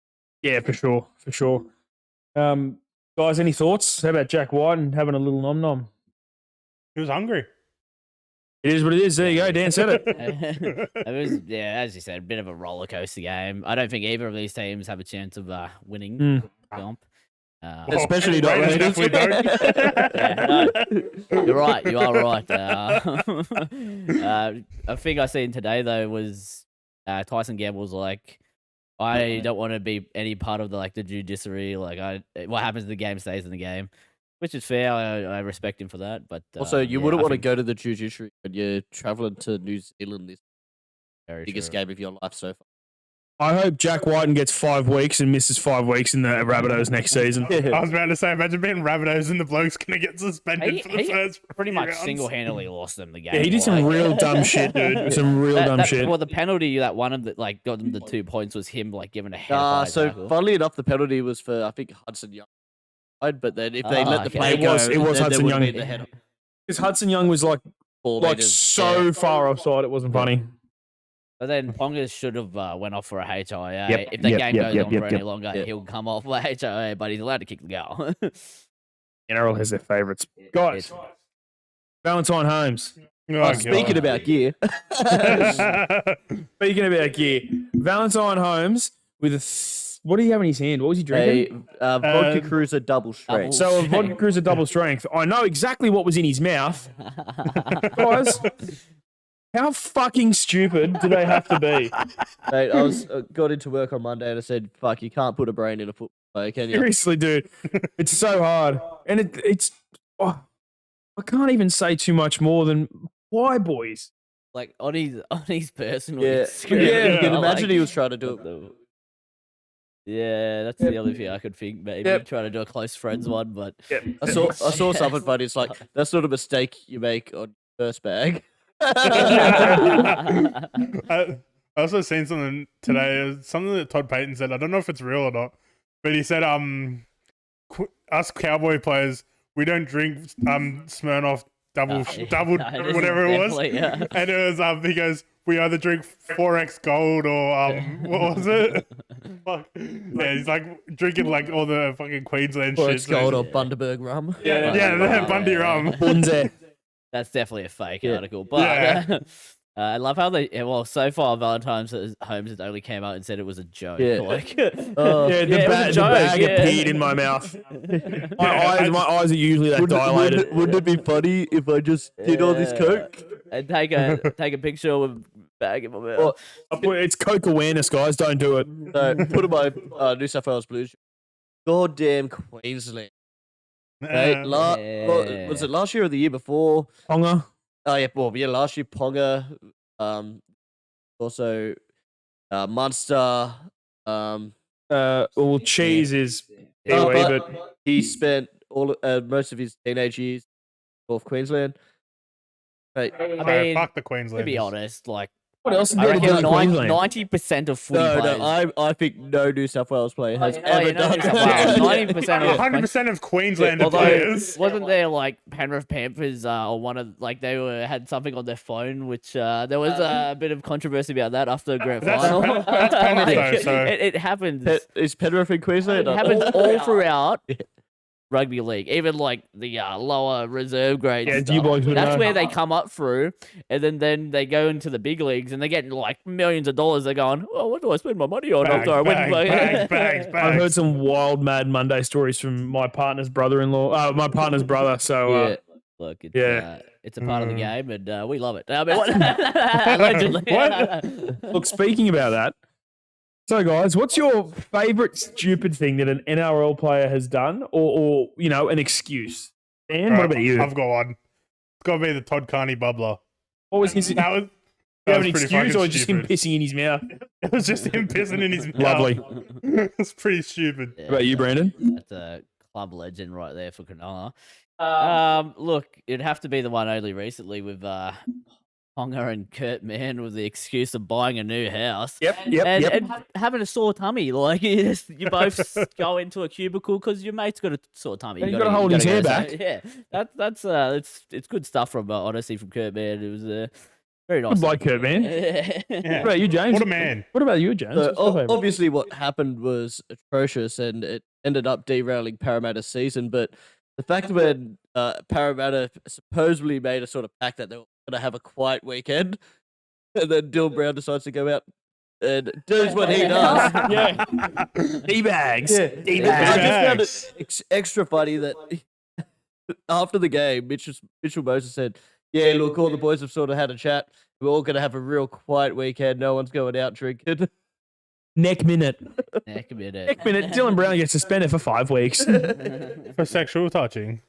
Speaker 1: Yeah, for sure. Guys, any thoughts? How about Jack Whiten having a little nom nom?
Speaker 3: He was hungry.
Speaker 1: It is what it is. There you go. Dan said it.
Speaker 4: It was, yeah, as you said, a bit of a roller coaster game. I don't think either of these teams have a chance of winning
Speaker 1: Mm.
Speaker 4: comp.
Speaker 2: Especially not
Speaker 3: Raiders
Speaker 2: Raiders.
Speaker 3: definitely don't.
Speaker 4: Yeah, no, you're right. You are right. A thing I seen today though was Tyson Gamble's like, I don't want to be any part of the judiciary. Like, what happens in the game stays in the game, which is fair. I respect him for that. But
Speaker 2: Also, you
Speaker 4: yeah,
Speaker 2: wouldn't
Speaker 4: I
Speaker 2: want to
Speaker 4: think
Speaker 2: go to the judiciary when you're traveling to New Zealand, this
Speaker 4: very
Speaker 2: biggest
Speaker 4: true.
Speaker 2: game of your life so far.
Speaker 1: I hope Jack Whiten gets 5 weeks and misses 5 weeks in the Rabbitohs next season.
Speaker 3: I was about to say, imagine being Rabbitohs and the bloke's gonna get suspended for the
Speaker 4: He
Speaker 3: first
Speaker 4: pretty
Speaker 3: few
Speaker 4: much
Speaker 3: rounds.
Speaker 4: single-handedly lost them the game.
Speaker 1: Yeah, he did some
Speaker 4: like-
Speaker 1: real dumb shit, dude. Some real dumb shit.
Speaker 4: Well, the penalty that one of the got them the 2 points was him giving a head.
Speaker 2: So funnily enough, the penalty was for I think Hudson Young, but then if they let the
Speaker 4: okay.
Speaker 2: play
Speaker 1: It
Speaker 2: go,
Speaker 1: was
Speaker 2: then there
Speaker 1: Hudson
Speaker 2: would have
Speaker 1: Young.
Speaker 2: been the head
Speaker 1: Because Hudson Young was like so far offside, it wasn't funny.
Speaker 4: But then Ponga should have went off for a HIA.
Speaker 1: Yep,
Speaker 4: If the
Speaker 1: yep,
Speaker 4: game
Speaker 1: yep,
Speaker 4: goes
Speaker 1: yep,
Speaker 4: on
Speaker 1: yep,
Speaker 4: for any
Speaker 1: yep.
Speaker 4: longer,
Speaker 2: Yep.
Speaker 4: he'll come off for HIA, but he's allowed to kick the goal.
Speaker 1: NRL has their favourites. Guys, Valentine Holmes.
Speaker 3: Oh,
Speaker 2: Speaking about gear,
Speaker 1: Speaking about gear, Valentine Holmes with what do you have in his hand? What was he drinking?
Speaker 2: a vodka cruiser double strength.
Speaker 1: So a vodka cruiser double strength. I know exactly what was in his mouth. Guys, how fucking stupid do they have to be?
Speaker 2: Mate, I was got into work on Monday and I said, "Fuck, you can't put a brain in a football player, can you?"
Speaker 1: Seriously, dude. It's so hard. And it's I can't even say too much more than why, boys?
Speaker 4: Like on his personal
Speaker 2: Yeah,
Speaker 4: Instagram.
Speaker 2: yeah. You can
Speaker 3: Yeah,
Speaker 2: imagine he was trying to do it.
Speaker 4: Yeah, that's the only thing I could think. Maybe
Speaker 1: Yep.
Speaker 4: trying to do a close friends one, but
Speaker 2: I saw something, but it's like that's not a mistake you make on first bag.
Speaker 3: I also seen something today. It was something that Todd Payton said. I don't know if it's real or not, but he said, us Cowboy players, we don't drink Smirnoff double whatever it was.
Speaker 4: Yeah.
Speaker 3: And it was he goes, we either drink 4X Gold or what was it? Fuck. Yeah, he's like drinking like all the fucking Queensland
Speaker 2: Or
Speaker 3: shit.
Speaker 2: it's gold or Bundaberg rum.
Speaker 3: Yeah, the Bundy rum.
Speaker 1: Bunze.
Speaker 4: That's definitely a fake
Speaker 2: Yeah.
Speaker 4: article, but
Speaker 3: Yeah.
Speaker 4: I love how so far Valentine's Holmes has only came out and said it was a joke.
Speaker 2: Yeah.
Speaker 4: Like,
Speaker 1: Yeah,
Speaker 4: it was a
Speaker 1: the
Speaker 4: joke,
Speaker 1: bag
Speaker 4: yeah.
Speaker 1: appeared in my mouth. My eyes are usually that dilated.
Speaker 2: Wouldn't it be funny if I just did all this coke?
Speaker 4: and take a picture with a bag in my mouth.
Speaker 2: Well,
Speaker 1: It's Coke awareness, guys. Don't do it.
Speaker 2: So put in my New South Wales Blues. Goddamn Queensland. Right?
Speaker 4: Yeah.
Speaker 2: Was it last year or the year before?
Speaker 1: Ponga.
Speaker 2: Oh yeah, well yeah, last year Ponga, also Munster,
Speaker 1: Well, cheese is
Speaker 2: Oh,
Speaker 1: Anyway,
Speaker 2: but he spent most of his teenage years in North Queensland. Right.
Speaker 4: I
Speaker 3: So,
Speaker 4: mean,
Speaker 3: fuck the
Speaker 4: to
Speaker 3: Queensland.
Speaker 4: be honest, like
Speaker 1: what else is
Speaker 4: I
Speaker 1: there to do
Speaker 4: reckon
Speaker 1: in Queensland?
Speaker 4: 90% of footy
Speaker 2: No,
Speaker 4: players.
Speaker 2: I think no New South Wales player has
Speaker 4: Oh,
Speaker 2: ever
Speaker 4: yeah, no
Speaker 2: done
Speaker 4: New South Wales.
Speaker 2: that.
Speaker 4: 90% of
Speaker 3: 100% of Queenslander
Speaker 4: Although,
Speaker 3: players.
Speaker 4: wasn't there like Penrith Panthers or one of like they had something on their phone, which there was a bit of controversy about that after the grand
Speaker 3: That's
Speaker 4: final.
Speaker 3: that's Penrith though, so
Speaker 4: it happens.
Speaker 2: Is Penrith in Queensland?
Speaker 4: It happens all throughout rugby league, even like the lower reserve grades.
Speaker 1: Yeah,
Speaker 4: and
Speaker 1: you
Speaker 4: stuff.
Speaker 1: boys would
Speaker 4: That's
Speaker 1: know.
Speaker 4: where they come up through, and then they go into the big leagues, and they're getting like millions of dollars. They're going, oh, what do I spend my money on?
Speaker 3: bags,
Speaker 4: after I win?"
Speaker 3: bags.
Speaker 1: I've heard some wild Mad Monday stories from my partner's brother-in-law, my partner's brother. So
Speaker 2: Yeah.
Speaker 4: Look, it's,
Speaker 1: Yeah.
Speaker 4: it's a part of the
Speaker 3: Mm.
Speaker 4: game, and we love it. I mean, allegedly.
Speaker 3: What?
Speaker 1: look, speaking about that, so guys, what's your favourite stupid thing that an NRL player has done, or an excuse? Dan, what about you?
Speaker 3: I've got one. It's got to be the Todd Carney bubbler.
Speaker 1: What was his? Do
Speaker 3: That was.
Speaker 1: you
Speaker 3: That
Speaker 1: have
Speaker 3: was
Speaker 1: an
Speaker 3: pretty
Speaker 1: excuse,
Speaker 3: fucking
Speaker 1: or just him
Speaker 3: stupid.
Speaker 1: pissing in his mouth?
Speaker 3: It was just him pissing in his mouth.
Speaker 1: Lovely.
Speaker 3: It's pretty stupid.
Speaker 4: Yeah,
Speaker 1: What about you, Brandon?
Speaker 4: That's a club legend right there for Cronulla. Look, it'd have to be the one only recently with Ponga and Kurt Mann with the excuse of buying a new house.
Speaker 1: Yep.
Speaker 4: And having a sore tummy, like you both go into a cubicle because your mate's got a sore tummy.
Speaker 1: Yeah, you gotta hold his hair back.
Speaker 4: Yeah, that's it's good stuff from honestly from Kurt Mann. It was very nice.
Speaker 1: Good bloke, Kurt, man.
Speaker 3: Yeah.
Speaker 1: What about you, James?
Speaker 3: What a man.
Speaker 1: What about you, James?
Speaker 2: So,
Speaker 1: What's your favourite?
Speaker 2: obviously, what happened was atrocious, and it ended up derailing Parramatta's season. But the fact when Parramatta supposedly made a sort of pact that they were going to have a quiet weekend. And then Dylan Brown decides to go out and does what he does.
Speaker 1: Yeah. D-bags.
Speaker 2: Yeah.
Speaker 1: D-bags.
Speaker 2: I just found it extra funny that after the game, Mitchell Moses said, yeah, look, all the boys have sort of had a chat. We're all going to have a real quiet weekend. No one's going out drinking.
Speaker 1: Neck minute.
Speaker 4: Neck minute.
Speaker 1: Neck minute. Dylan Brown gets suspended for 5 weeks.
Speaker 3: For sexual touching.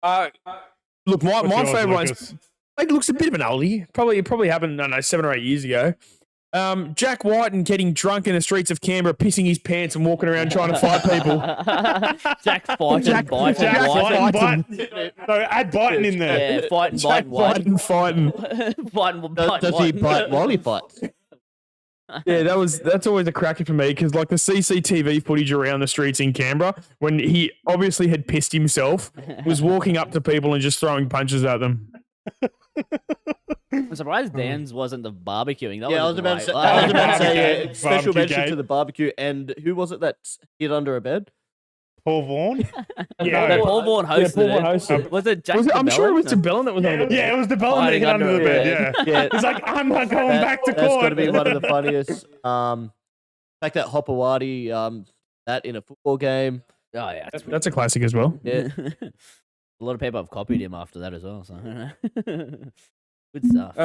Speaker 1: Look, my
Speaker 3: What's yours,
Speaker 1: favourite one
Speaker 3: Lucas?
Speaker 1: it looks a bit of an oldie. It probably happened, I don't know, 7 or 8 years ago. Jack Whiten getting drunk in the streets of Canberra, pissing his pants and walking around trying to fight people.
Speaker 4: Jack fighting,
Speaker 1: Jack
Speaker 4: biting,
Speaker 3: Jack
Speaker 4: biting.
Speaker 3: Whiten. No, add Brighton in there.
Speaker 4: Yeah, fighting,
Speaker 1: Jack
Speaker 4: biting,
Speaker 1: Whiten.
Speaker 4: biting,
Speaker 2: Does he bite while he fights?
Speaker 1: Yeah, that's always a cracker for me because like the CCTV footage around the streets in Canberra when he obviously had pissed himself, was walking up to people and just throwing punches at them.
Speaker 4: I'm surprised Dan's wasn't the barbecuing. That
Speaker 2: Yeah, I
Speaker 4: was
Speaker 2: was about to
Speaker 4: great.
Speaker 2: say, special
Speaker 3: Barbecue
Speaker 2: mention
Speaker 3: gate.
Speaker 2: to the barbecue. And who was it that hid under a bed?
Speaker 3: Paul Vaughan?
Speaker 1: Yeah,
Speaker 4: No, Paul Vaughan hosted
Speaker 1: Paul Vaughan
Speaker 4: it.
Speaker 1: hosted.
Speaker 4: Was it Jack
Speaker 1: I'm sure it was
Speaker 4: DeBellin?
Speaker 1: DeBellin that was on the
Speaker 3: Yeah, it was the bell that
Speaker 4: Hiding
Speaker 3: hit under
Speaker 4: under
Speaker 3: the
Speaker 4: a
Speaker 3: bed,
Speaker 2: bed.
Speaker 3: yeah.
Speaker 2: Yeah.
Speaker 3: He's like, I'm not going back to
Speaker 2: That's got
Speaker 3: court.
Speaker 2: to be one of the funniest. Like that Hopewadi, that in a football game.
Speaker 4: Oh yeah,
Speaker 1: That's a classic as well.
Speaker 2: Yeah.
Speaker 4: a lot of people have copied him after that as well. So good stuff.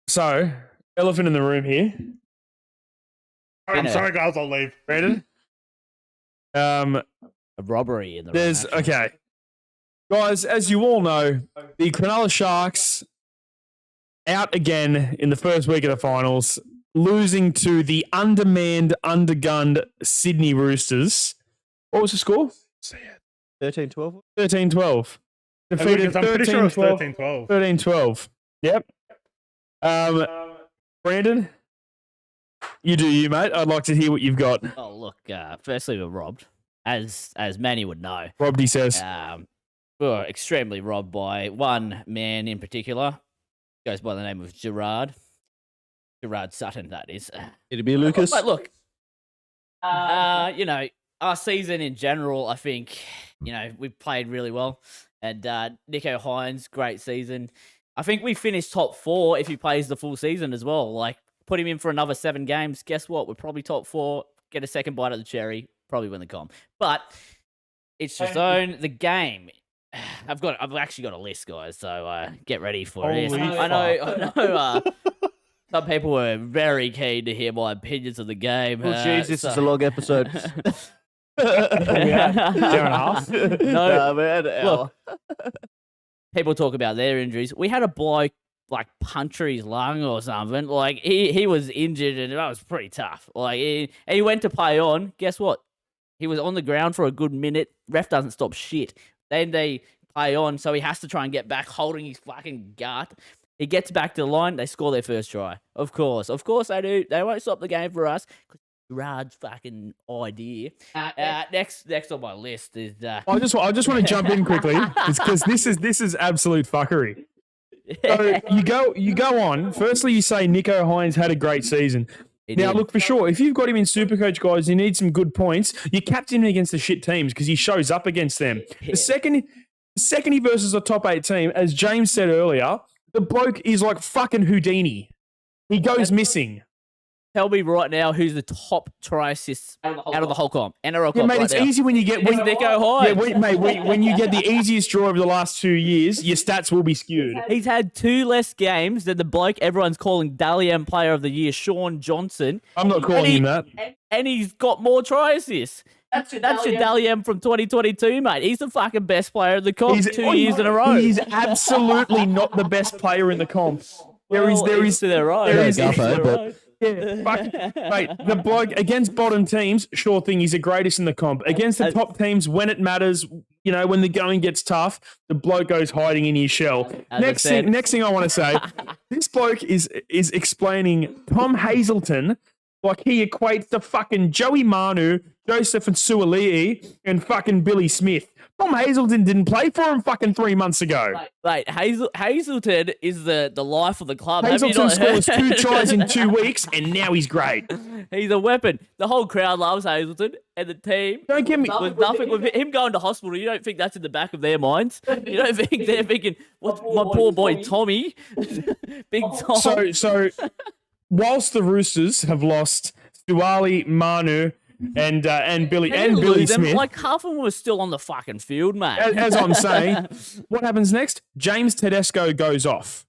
Speaker 1: So, elephant in the room here.
Speaker 3: I'm sorry, guys, I'll leave.
Speaker 1: Brandon?
Speaker 4: A robbery in the
Speaker 1: There's
Speaker 4: room, actually.
Speaker 1: okay, guys. As you all know, the Cronulla Sharks out again in the first week of the finals, losing to the undermanned, undergunned Sydney Roosters. What was the score?
Speaker 2: 13-12?
Speaker 1: 13-12. Defeated
Speaker 3: I'm pretty sure it was
Speaker 1: 13-12.
Speaker 3: 13-12.
Speaker 1: 13-12. Yep. Brandon, you do you, mate. I'd like to hear what you've got.
Speaker 4: Oh look, firstly we're robbed, as many would know.
Speaker 1: Robbed, he says.
Speaker 4: We were extremely robbed by one man in particular. Goes by the name of Gerard Sutton, that is.
Speaker 2: It'd be Lucas.
Speaker 4: But look, you know, our season in general, I think, you know, we played really well. And Nico Hines, great season. I think we finished top 4 if he plays the full season as well. Like, put him in for another 7 games. Guess what? We're probably top 4, get a second bite of the cherry, probably win the comp. But it's just own the game. I've actually got a list, guys, so get ready for it.
Speaker 3: Holy
Speaker 4: I know. Some people were very keen to hear my opinions of the game.
Speaker 2: Oh, jeez, this is a long episode.
Speaker 1: Hour and a half?
Speaker 4: No,
Speaker 2: Nah, man,
Speaker 4: look, people talk about their injuries. We had a bloke like puncture his lung or something. Like he was injured and that was pretty tough. Like he went to play on. Guess what? He was on the ground for a good minute. Ref doesn't stop shit. Then they play on, so he has to try and get back, holding his fucking gut. He gets back to the line. They score their first try. Of course they do. They won't stop the game for us. Gerard's fucking idea. Next on my list is.
Speaker 1: I just want to jump in quickly because this is absolute fuckery. So you go on. Firstly, you say Nico Hines had a great season. Now, look, for sure, if you've got him in Supercoach, guys, you need some good points. You captain him against the shit teams because he shows up against them.
Speaker 4: Yeah.
Speaker 1: The second he versus a top 8 team, as James said earlier, the bloke is like fucking Houdini. He goes missing.
Speaker 4: Tell me right now who's the top try assists out of the whole comp. NRL comp
Speaker 1: Yeah, mate,
Speaker 4: right
Speaker 1: it's
Speaker 4: now.
Speaker 1: easy when you get...
Speaker 4: It's Nico Hines.
Speaker 1: When you get the easiest draw over the last 2 years, your stats will be skewed.
Speaker 4: He's had 2 less games than the bloke everyone's calling Dally M Player of the Year, Sean Johnson.
Speaker 1: I'm not calling him that.
Speaker 4: And he's got more try assists. That's your Dally M from 2022, mate. He's the fucking best player in the comp 2 years in a row.
Speaker 1: He's absolutely not the best player in the comp. There is
Speaker 4: to their own.
Speaker 1: there is-
Speaker 2: Guffer, but-
Speaker 1: Yeah, mate, the bloke against bottom teams, sure thing, he's the greatest in the comp. Against the top teams, when it matters, you know, when the going gets tough, the bloke goes hiding in his shell. Next thing I want to say, this bloke is explaining Tom Hazelton like he equates to fucking Joey Manu, Joseph and Suali'i, and fucking Billy Smith. Tom Hazelton didn't play for him fucking 3 months ago.
Speaker 4: Mate, Hazelton is the life of the club. Have you
Speaker 1: Hazelton
Speaker 4: not
Speaker 1: scores
Speaker 4: heard?
Speaker 1: 2 tries in 2 weeks, and now he's great.
Speaker 4: He's a weapon. The whole crowd loves Hazelton, and the team.
Speaker 1: Don't get me.
Speaker 4: With nothing with him going to hospital, you don't think that's in the back of their minds? You don't think they're thinking, "What's my poor boy Tommy, Big Tom?"
Speaker 1: So, whilst the Roosters have lost Suwali, Manu, and Billy
Speaker 4: They didn't
Speaker 1: Billy
Speaker 4: lose them.
Speaker 1: Smith,
Speaker 4: Like half of them were still on the fucking field, mate.
Speaker 1: as I'm saying, what happens next? James Tedesco goes off.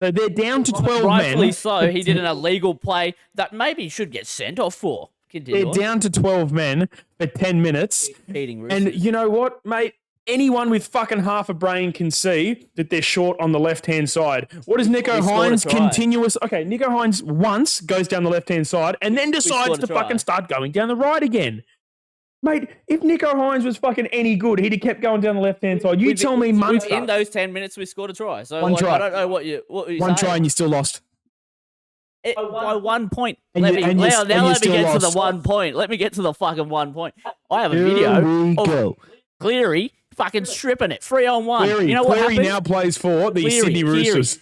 Speaker 1: So they're down to 12
Speaker 4: Rightfully
Speaker 1: men.
Speaker 4: so. He did an illegal play that maybe he should get sent off for. Continue
Speaker 1: They're
Speaker 4: on.
Speaker 1: down to 12 men for 10 minutes.
Speaker 4: Eating Roosters.
Speaker 1: And you know what, mate? Anyone with fucking half a brain can see that they're short on the left-hand side. What does Nico
Speaker 4: We scored a
Speaker 1: Hines
Speaker 4: try.
Speaker 1: continuous... Okay, Nico Hines once goes down the left-hand side and then decides
Speaker 4: scored a
Speaker 1: to
Speaker 4: try.
Speaker 1: fucking start going down the right again. Mate, if Nico Hines was fucking any good, he'd have kept going down the left-hand side. You tell me months...
Speaker 4: In those 10 minutes, we scored a try. So
Speaker 1: One try.
Speaker 4: I don't know what you're
Speaker 1: One try
Speaker 4: saying.
Speaker 1: and you still lost.
Speaker 4: By 1 point.
Speaker 1: And
Speaker 4: Let
Speaker 1: you-
Speaker 4: me
Speaker 1: and you-
Speaker 4: now
Speaker 1: and you
Speaker 4: let me
Speaker 1: still
Speaker 4: get to the
Speaker 1: lost.
Speaker 4: 1 point. Let me get to the fucking 1 point. I have a
Speaker 1: Here
Speaker 4: video
Speaker 1: we
Speaker 4: of
Speaker 1: go.
Speaker 4: Cleary fucking stripping it. 3-on-1.
Speaker 1: Cleary,
Speaker 4: You know what
Speaker 1: Cleary
Speaker 4: happened?
Speaker 1: now plays for the Sydney Roosters.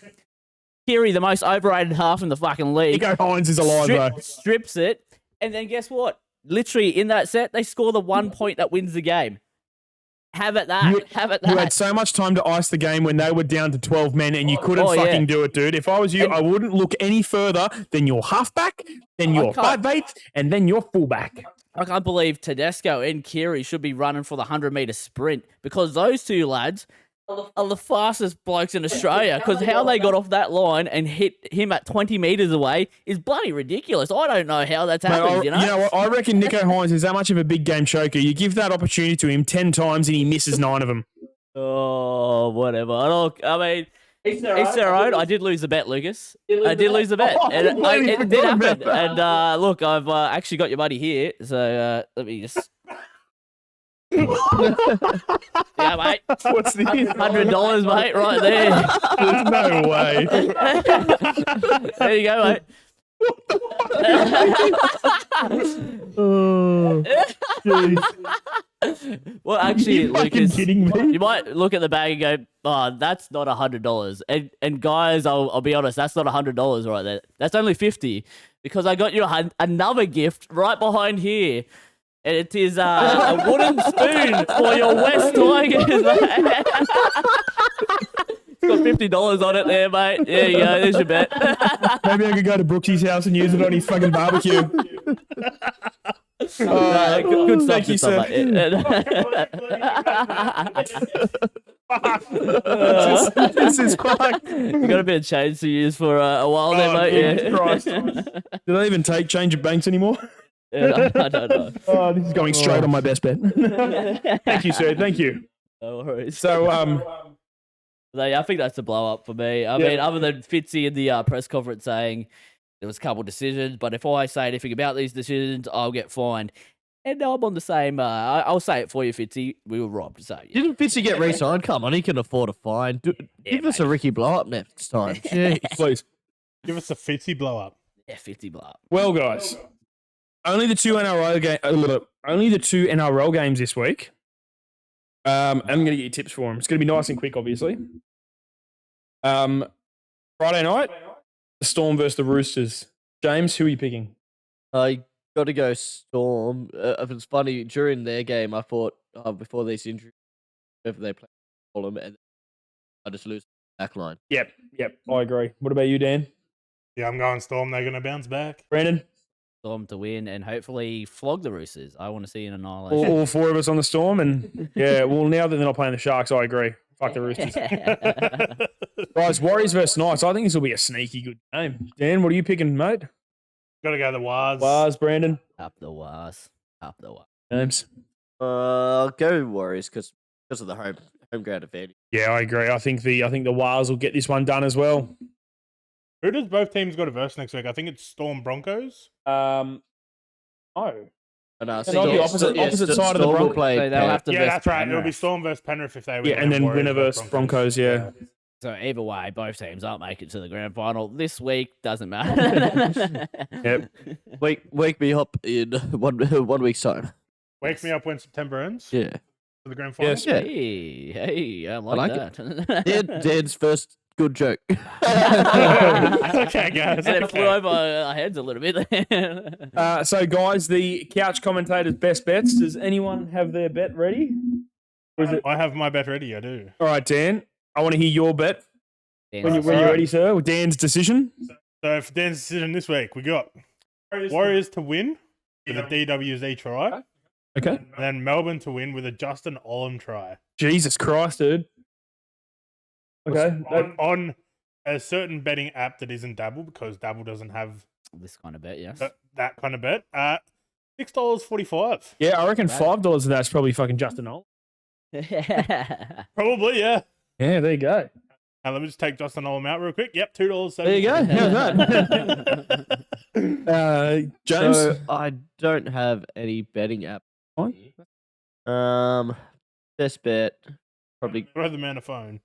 Speaker 4: Cleary, the most overrated half in the fucking league.
Speaker 1: Nico Hines is alive, bro.
Speaker 4: Strips it. And then guess what? Literally in that set, they score the 1 point that wins the game. Have it that. Have it that.
Speaker 1: You had so much time to ice the game when they were down to 12 men and you couldn't
Speaker 4: yeah.
Speaker 1: fucking do it, dude. If I was you,
Speaker 4: And-
Speaker 1: I wouldn't look any further than your halfback, then your
Speaker 4: can't-
Speaker 1: 5/8, and then your fullback.
Speaker 4: I can't believe Tedesco and Kiri should be running for the 100-meter sprint because those two lads are the fastest blokes in Australia. Because how they got off that line and hit him at 20 meters away is bloody ridiculous. I don't know how that's
Speaker 1: Mate,
Speaker 4: happened. You know,
Speaker 1: what? I reckon Nico Hines is that much of a big game choker. You give that opportunity to him 10 times and he misses 9 of them.
Speaker 4: Oh, whatever. I mean, it's their own. I did lose the bet, Lucas. I did lose the bet.
Speaker 1: Oh,
Speaker 4: And
Speaker 1: completely
Speaker 4: it did
Speaker 1: forgot
Speaker 4: happen.
Speaker 1: about that.
Speaker 4: And look, I've actually got your money here. So let me just. Yeah, mate.
Speaker 1: What's this?
Speaker 4: $100, mate, right there.
Speaker 1: There's no way.
Speaker 4: There you go, mate.
Speaker 1: Oh, jeez.
Speaker 4: Well, actually,
Speaker 1: You fucking
Speaker 4: Lucas,
Speaker 1: kidding me?
Speaker 4: you might look at the bag and go, "Oh, that's not $100." And guys, I'll be honest, that's not $100 right there. That's only 50 because I got you another gift right behind here. And it is a wooden spoon for your West Tigers, mate. It's got $50 on it there, mate. There you go. There's your bet.
Speaker 1: Maybe I could go to Brooksy's house and use it on his fucking barbecue.
Speaker 4: Good stuff.
Speaker 1: Thank you,
Speaker 4: Good stuff,
Speaker 1: sir.
Speaker 4: mate.
Speaker 1: This is fucked.
Speaker 4: You got a bit of change to use for a while there,
Speaker 1: Oh,
Speaker 4: mate.
Speaker 1: Jesus
Speaker 4: Yeah.
Speaker 1: Christ. Do they even take change of banks anymore?
Speaker 4: Yeah, I don't know.
Speaker 1: Oh, this is going straight on my best bet. Thank you, sir. Thank you.
Speaker 4: No worries.
Speaker 1: So,
Speaker 4: I think that's a blow up for me. I mean, other than Fitzy in the press conference saying there was a couple decisions, but if I say anything about these decisions, I'll get fined. And I'm on the same. I'll say it for you, Fitzy. We were robbed. So yeah.
Speaker 2: Didn't Fitzy get re-signed? Come on, he can afford a fine. Give us a Ricky blow up next time. Jeez.
Speaker 1: please.
Speaker 3: Give us a Fitzy blow up.
Speaker 4: Yeah, 50 blow up.
Speaker 1: Well, guys, only the two NRL games this week. I'm going to get you tips for them. It's going to be nice and quick, obviously. Friday night, the Storm versus the Roosters. James, who are you picking?
Speaker 2: I got to go Storm. It's funny, during their game, I thought, before these injuries, whoever they play, them, and I just lose the back line.
Speaker 1: Yep, I agree. What about you, Dan?
Speaker 3: Yeah, I'm going Storm. They're going to bounce back.
Speaker 1: Brandon?
Speaker 4: Storm to win and hopefully flog the Roosters. I want to see an annihilation.
Speaker 1: All four of us on the Storm, and yeah, well, now that they're not playing the Sharks, I agree. Fuck the Roosters. Guys, Warriors versus Knights. I think this will be a sneaky good game. Dan, what are you picking, mate?
Speaker 3: Got to go the Wars.
Speaker 1: Bars, Brandon,
Speaker 4: Up the Wars. Up the Wars.
Speaker 1: James.
Speaker 2: I'll go Warriors because of the home ground advantage.
Speaker 1: Yeah, I agree. I think the Wars will get this one done as well.
Speaker 3: Who does both teams go to verse next week? I think it's Storm Broncos.
Speaker 1: Oh.
Speaker 2: And
Speaker 1: not the opposite side of the
Speaker 2: Storm will
Speaker 1: Bronx.
Speaker 2: play.
Speaker 4: So they'll have to
Speaker 3: Yeah,
Speaker 4: verse
Speaker 3: that's right. It'll be
Speaker 4: Penrith.
Speaker 3: Storm versus Penrith if they win.
Speaker 1: Yeah, and then
Speaker 3: Warriors
Speaker 1: winner versus Broncos, yeah.
Speaker 4: So either way, both teams aren't making it to the grand final this week. Doesn't matter.
Speaker 1: Yep.
Speaker 2: Wake me up in one week's time.
Speaker 3: Wake me up when September ends.
Speaker 2: Yeah.
Speaker 3: for the grand final.
Speaker 1: Yes.
Speaker 2: Yeah.
Speaker 4: Hey, I like,
Speaker 2: like
Speaker 4: that.
Speaker 2: Dan's first good joke.
Speaker 3: Okay, guys.
Speaker 4: And it flew
Speaker 3: Okay.
Speaker 4: over our heads a little bit there.
Speaker 1: So, guys, the couch commentators' best bets. Does anyone have their bet ready? Or is it...
Speaker 3: I have my bet ready. I do.
Speaker 1: All right, Dan. I want to hear your bet when you're
Speaker 3: Alright.
Speaker 1: ready, sir. With Dan's decision.
Speaker 3: So for Dan's decision this week, we got Warriors to win with a DWZ try,
Speaker 1: Okay.
Speaker 3: and then Melbourne to win with a Justin Olam try.
Speaker 1: Jesus Christ, dude. Okay.
Speaker 3: On a certain betting app that isn't Dabble, because Dabble doesn't have
Speaker 4: This kind of bet, yes.
Speaker 3: that kind of bet. $6.45.
Speaker 1: Yeah, I reckon
Speaker 4: Right.
Speaker 1: $5 of that's probably fucking Justin Olam.
Speaker 3: Probably, yeah.
Speaker 1: Yeah, there you go.
Speaker 3: Now let me just take Justin Olam out real quick. Yep, $2.
Speaker 1: There you go. How's that? James?
Speaker 2: So I don't have any betting app.
Speaker 1: Fine.
Speaker 2: Best bet probably
Speaker 3: Throw the man a phone.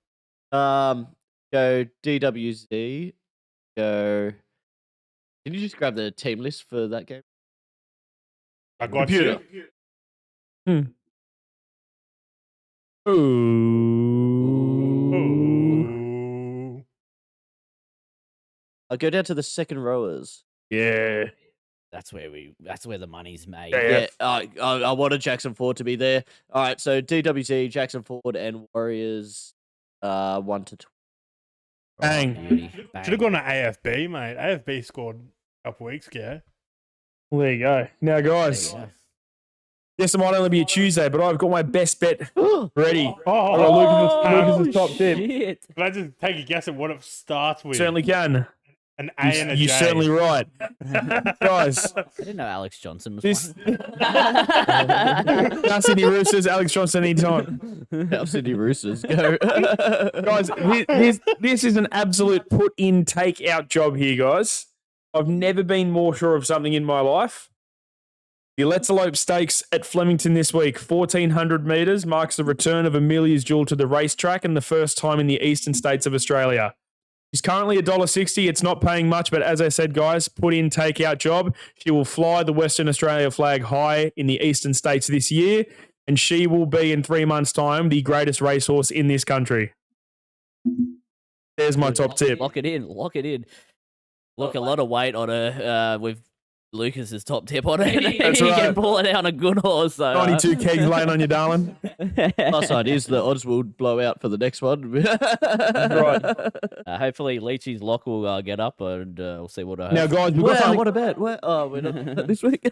Speaker 2: go DWZ. Go. Can you just grab the team list for that game?
Speaker 3: I got
Speaker 2: Computer.
Speaker 3: you.
Speaker 1: Ooh.
Speaker 3: Ooh.
Speaker 2: I'll go down to the second rowers.
Speaker 1: Yeah.
Speaker 4: That's where the money's made.
Speaker 1: Yeah.
Speaker 2: I wanted Jackson Ford to be there. All right, so DWZ, Jackson Ford, and Warriors, 1 to 20.
Speaker 1: Bang.
Speaker 4: Beauty.
Speaker 3: Should have gone to AFB, mate. AFB scored a couple weeks ago.
Speaker 1: Well, there you go. Now, guys,
Speaker 4: There you go.
Speaker 1: yes, it might only be a Tuesday, but I've got my best bet ready.
Speaker 3: Oh,
Speaker 1: Lucas's top tip.
Speaker 4: Shit.
Speaker 3: Can I just take a guess at what it starts with?
Speaker 1: Certainly can.
Speaker 3: An A and a J.
Speaker 1: You're certainly right. Guys,
Speaker 4: I didn't know Alex Johnson was
Speaker 1: this.
Speaker 4: playing.
Speaker 1: Now, Sydney Roosters, Alex Johnson, anytime.
Speaker 2: Now Sydney Roosters, go.
Speaker 1: Guys, this is an absolute put in, take out job here, guys. I've never been more sure of something in my life. The Let's Elope Stakes at Flemington this week, 1,400 metres, marks the return of Amelia's Jewel to the racetrack and the first time in the eastern states of Australia. She's currently $1.60. It's not paying much, but as I said, guys, put in, take out job. She will fly the Western Australia flag high in the eastern states this year, and she will be in 3 months' time the greatest racehorse in this country. There's my top tip.
Speaker 4: Lock it in. Lock it in. Look, a lot of weight on her with Lucas's top tip on it.
Speaker 1: That's
Speaker 4: You
Speaker 1: right.
Speaker 4: can pull it out on a good horse. So,
Speaker 1: 92 kegs laying on you, darling.
Speaker 2: Plus side is the odds will blow out for the next one.
Speaker 1: Right.
Speaker 4: Hopefully, Leachy's lock will get up, and we'll see what I
Speaker 1: Now, guys, we've got
Speaker 2: Wow,
Speaker 1: something.
Speaker 2: what a bet. Oh, we're not this week.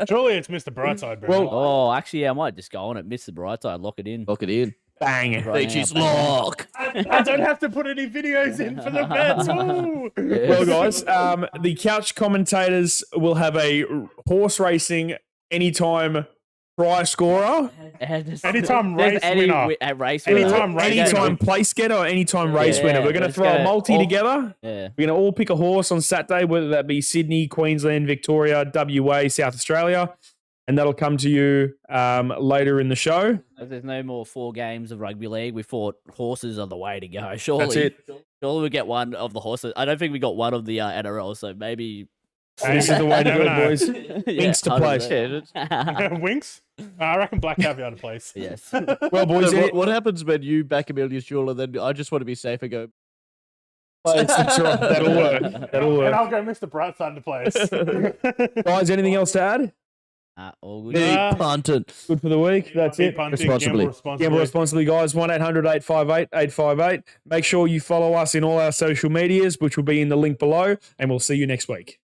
Speaker 3: Surely it's Mr. Brightside, bro.
Speaker 1: Well-
Speaker 4: Oh, actually, yeah, I might just go on it. Miss the bright side. Lock it in.
Speaker 2: Lock it in.
Speaker 1: Bang.
Speaker 4: Right
Speaker 2: Leachy's
Speaker 4: now.
Speaker 2: lock.
Speaker 3: I don't have to put any videos in for the bets. Ooh.
Speaker 1: Well, guys, the couch commentators will have a horse racing anytime try scorer,
Speaker 3: Anytime race winner.
Speaker 4: Race
Speaker 3: Anytime
Speaker 4: winner.
Speaker 3: race
Speaker 1: anytime place getter, or anytime race winner. We're going to
Speaker 4: let's
Speaker 1: throw a
Speaker 4: go.
Speaker 1: multi
Speaker 4: All-
Speaker 1: together.
Speaker 4: Yeah.
Speaker 1: We're going to all pick a horse on Saturday, whether that be Sydney, Queensland, Victoria, WA, South Australia. And that'll come to you later in the show.
Speaker 4: If there's no more 4 games of rugby league, we thought horses are the way to go. Surely,
Speaker 1: That's it.
Speaker 4: Surely we get one of the horses. I don't think we got one of the NRL, so maybe.
Speaker 1: This is the way to do
Speaker 3: Never
Speaker 1: it,
Speaker 3: know.
Speaker 1: boys. Winks to place.
Speaker 4: 100%.
Speaker 3: Winks? I reckon Black Caviar to place.
Speaker 4: Yes.
Speaker 1: Well, boys,
Speaker 2: So what happens when you back Amelia's Jewel and then I just want to be safe and go?
Speaker 1: that's right. That'll work. That'll
Speaker 3: And
Speaker 1: work.
Speaker 3: I'll go Mr. Brightside to place.
Speaker 1: Guys, anything else to add?
Speaker 4: All good.
Speaker 2: Big
Speaker 3: Yeah.
Speaker 2: punted.
Speaker 1: Good for the week. That's
Speaker 3: Keep
Speaker 1: it.
Speaker 3: punting,
Speaker 2: Responsibly.
Speaker 3: gamble responsibly.
Speaker 1: Gamble responsibly, guys. 1-800-858-858. Make sure you follow us in all our social medias, which will be in the link below, and we'll see you next week.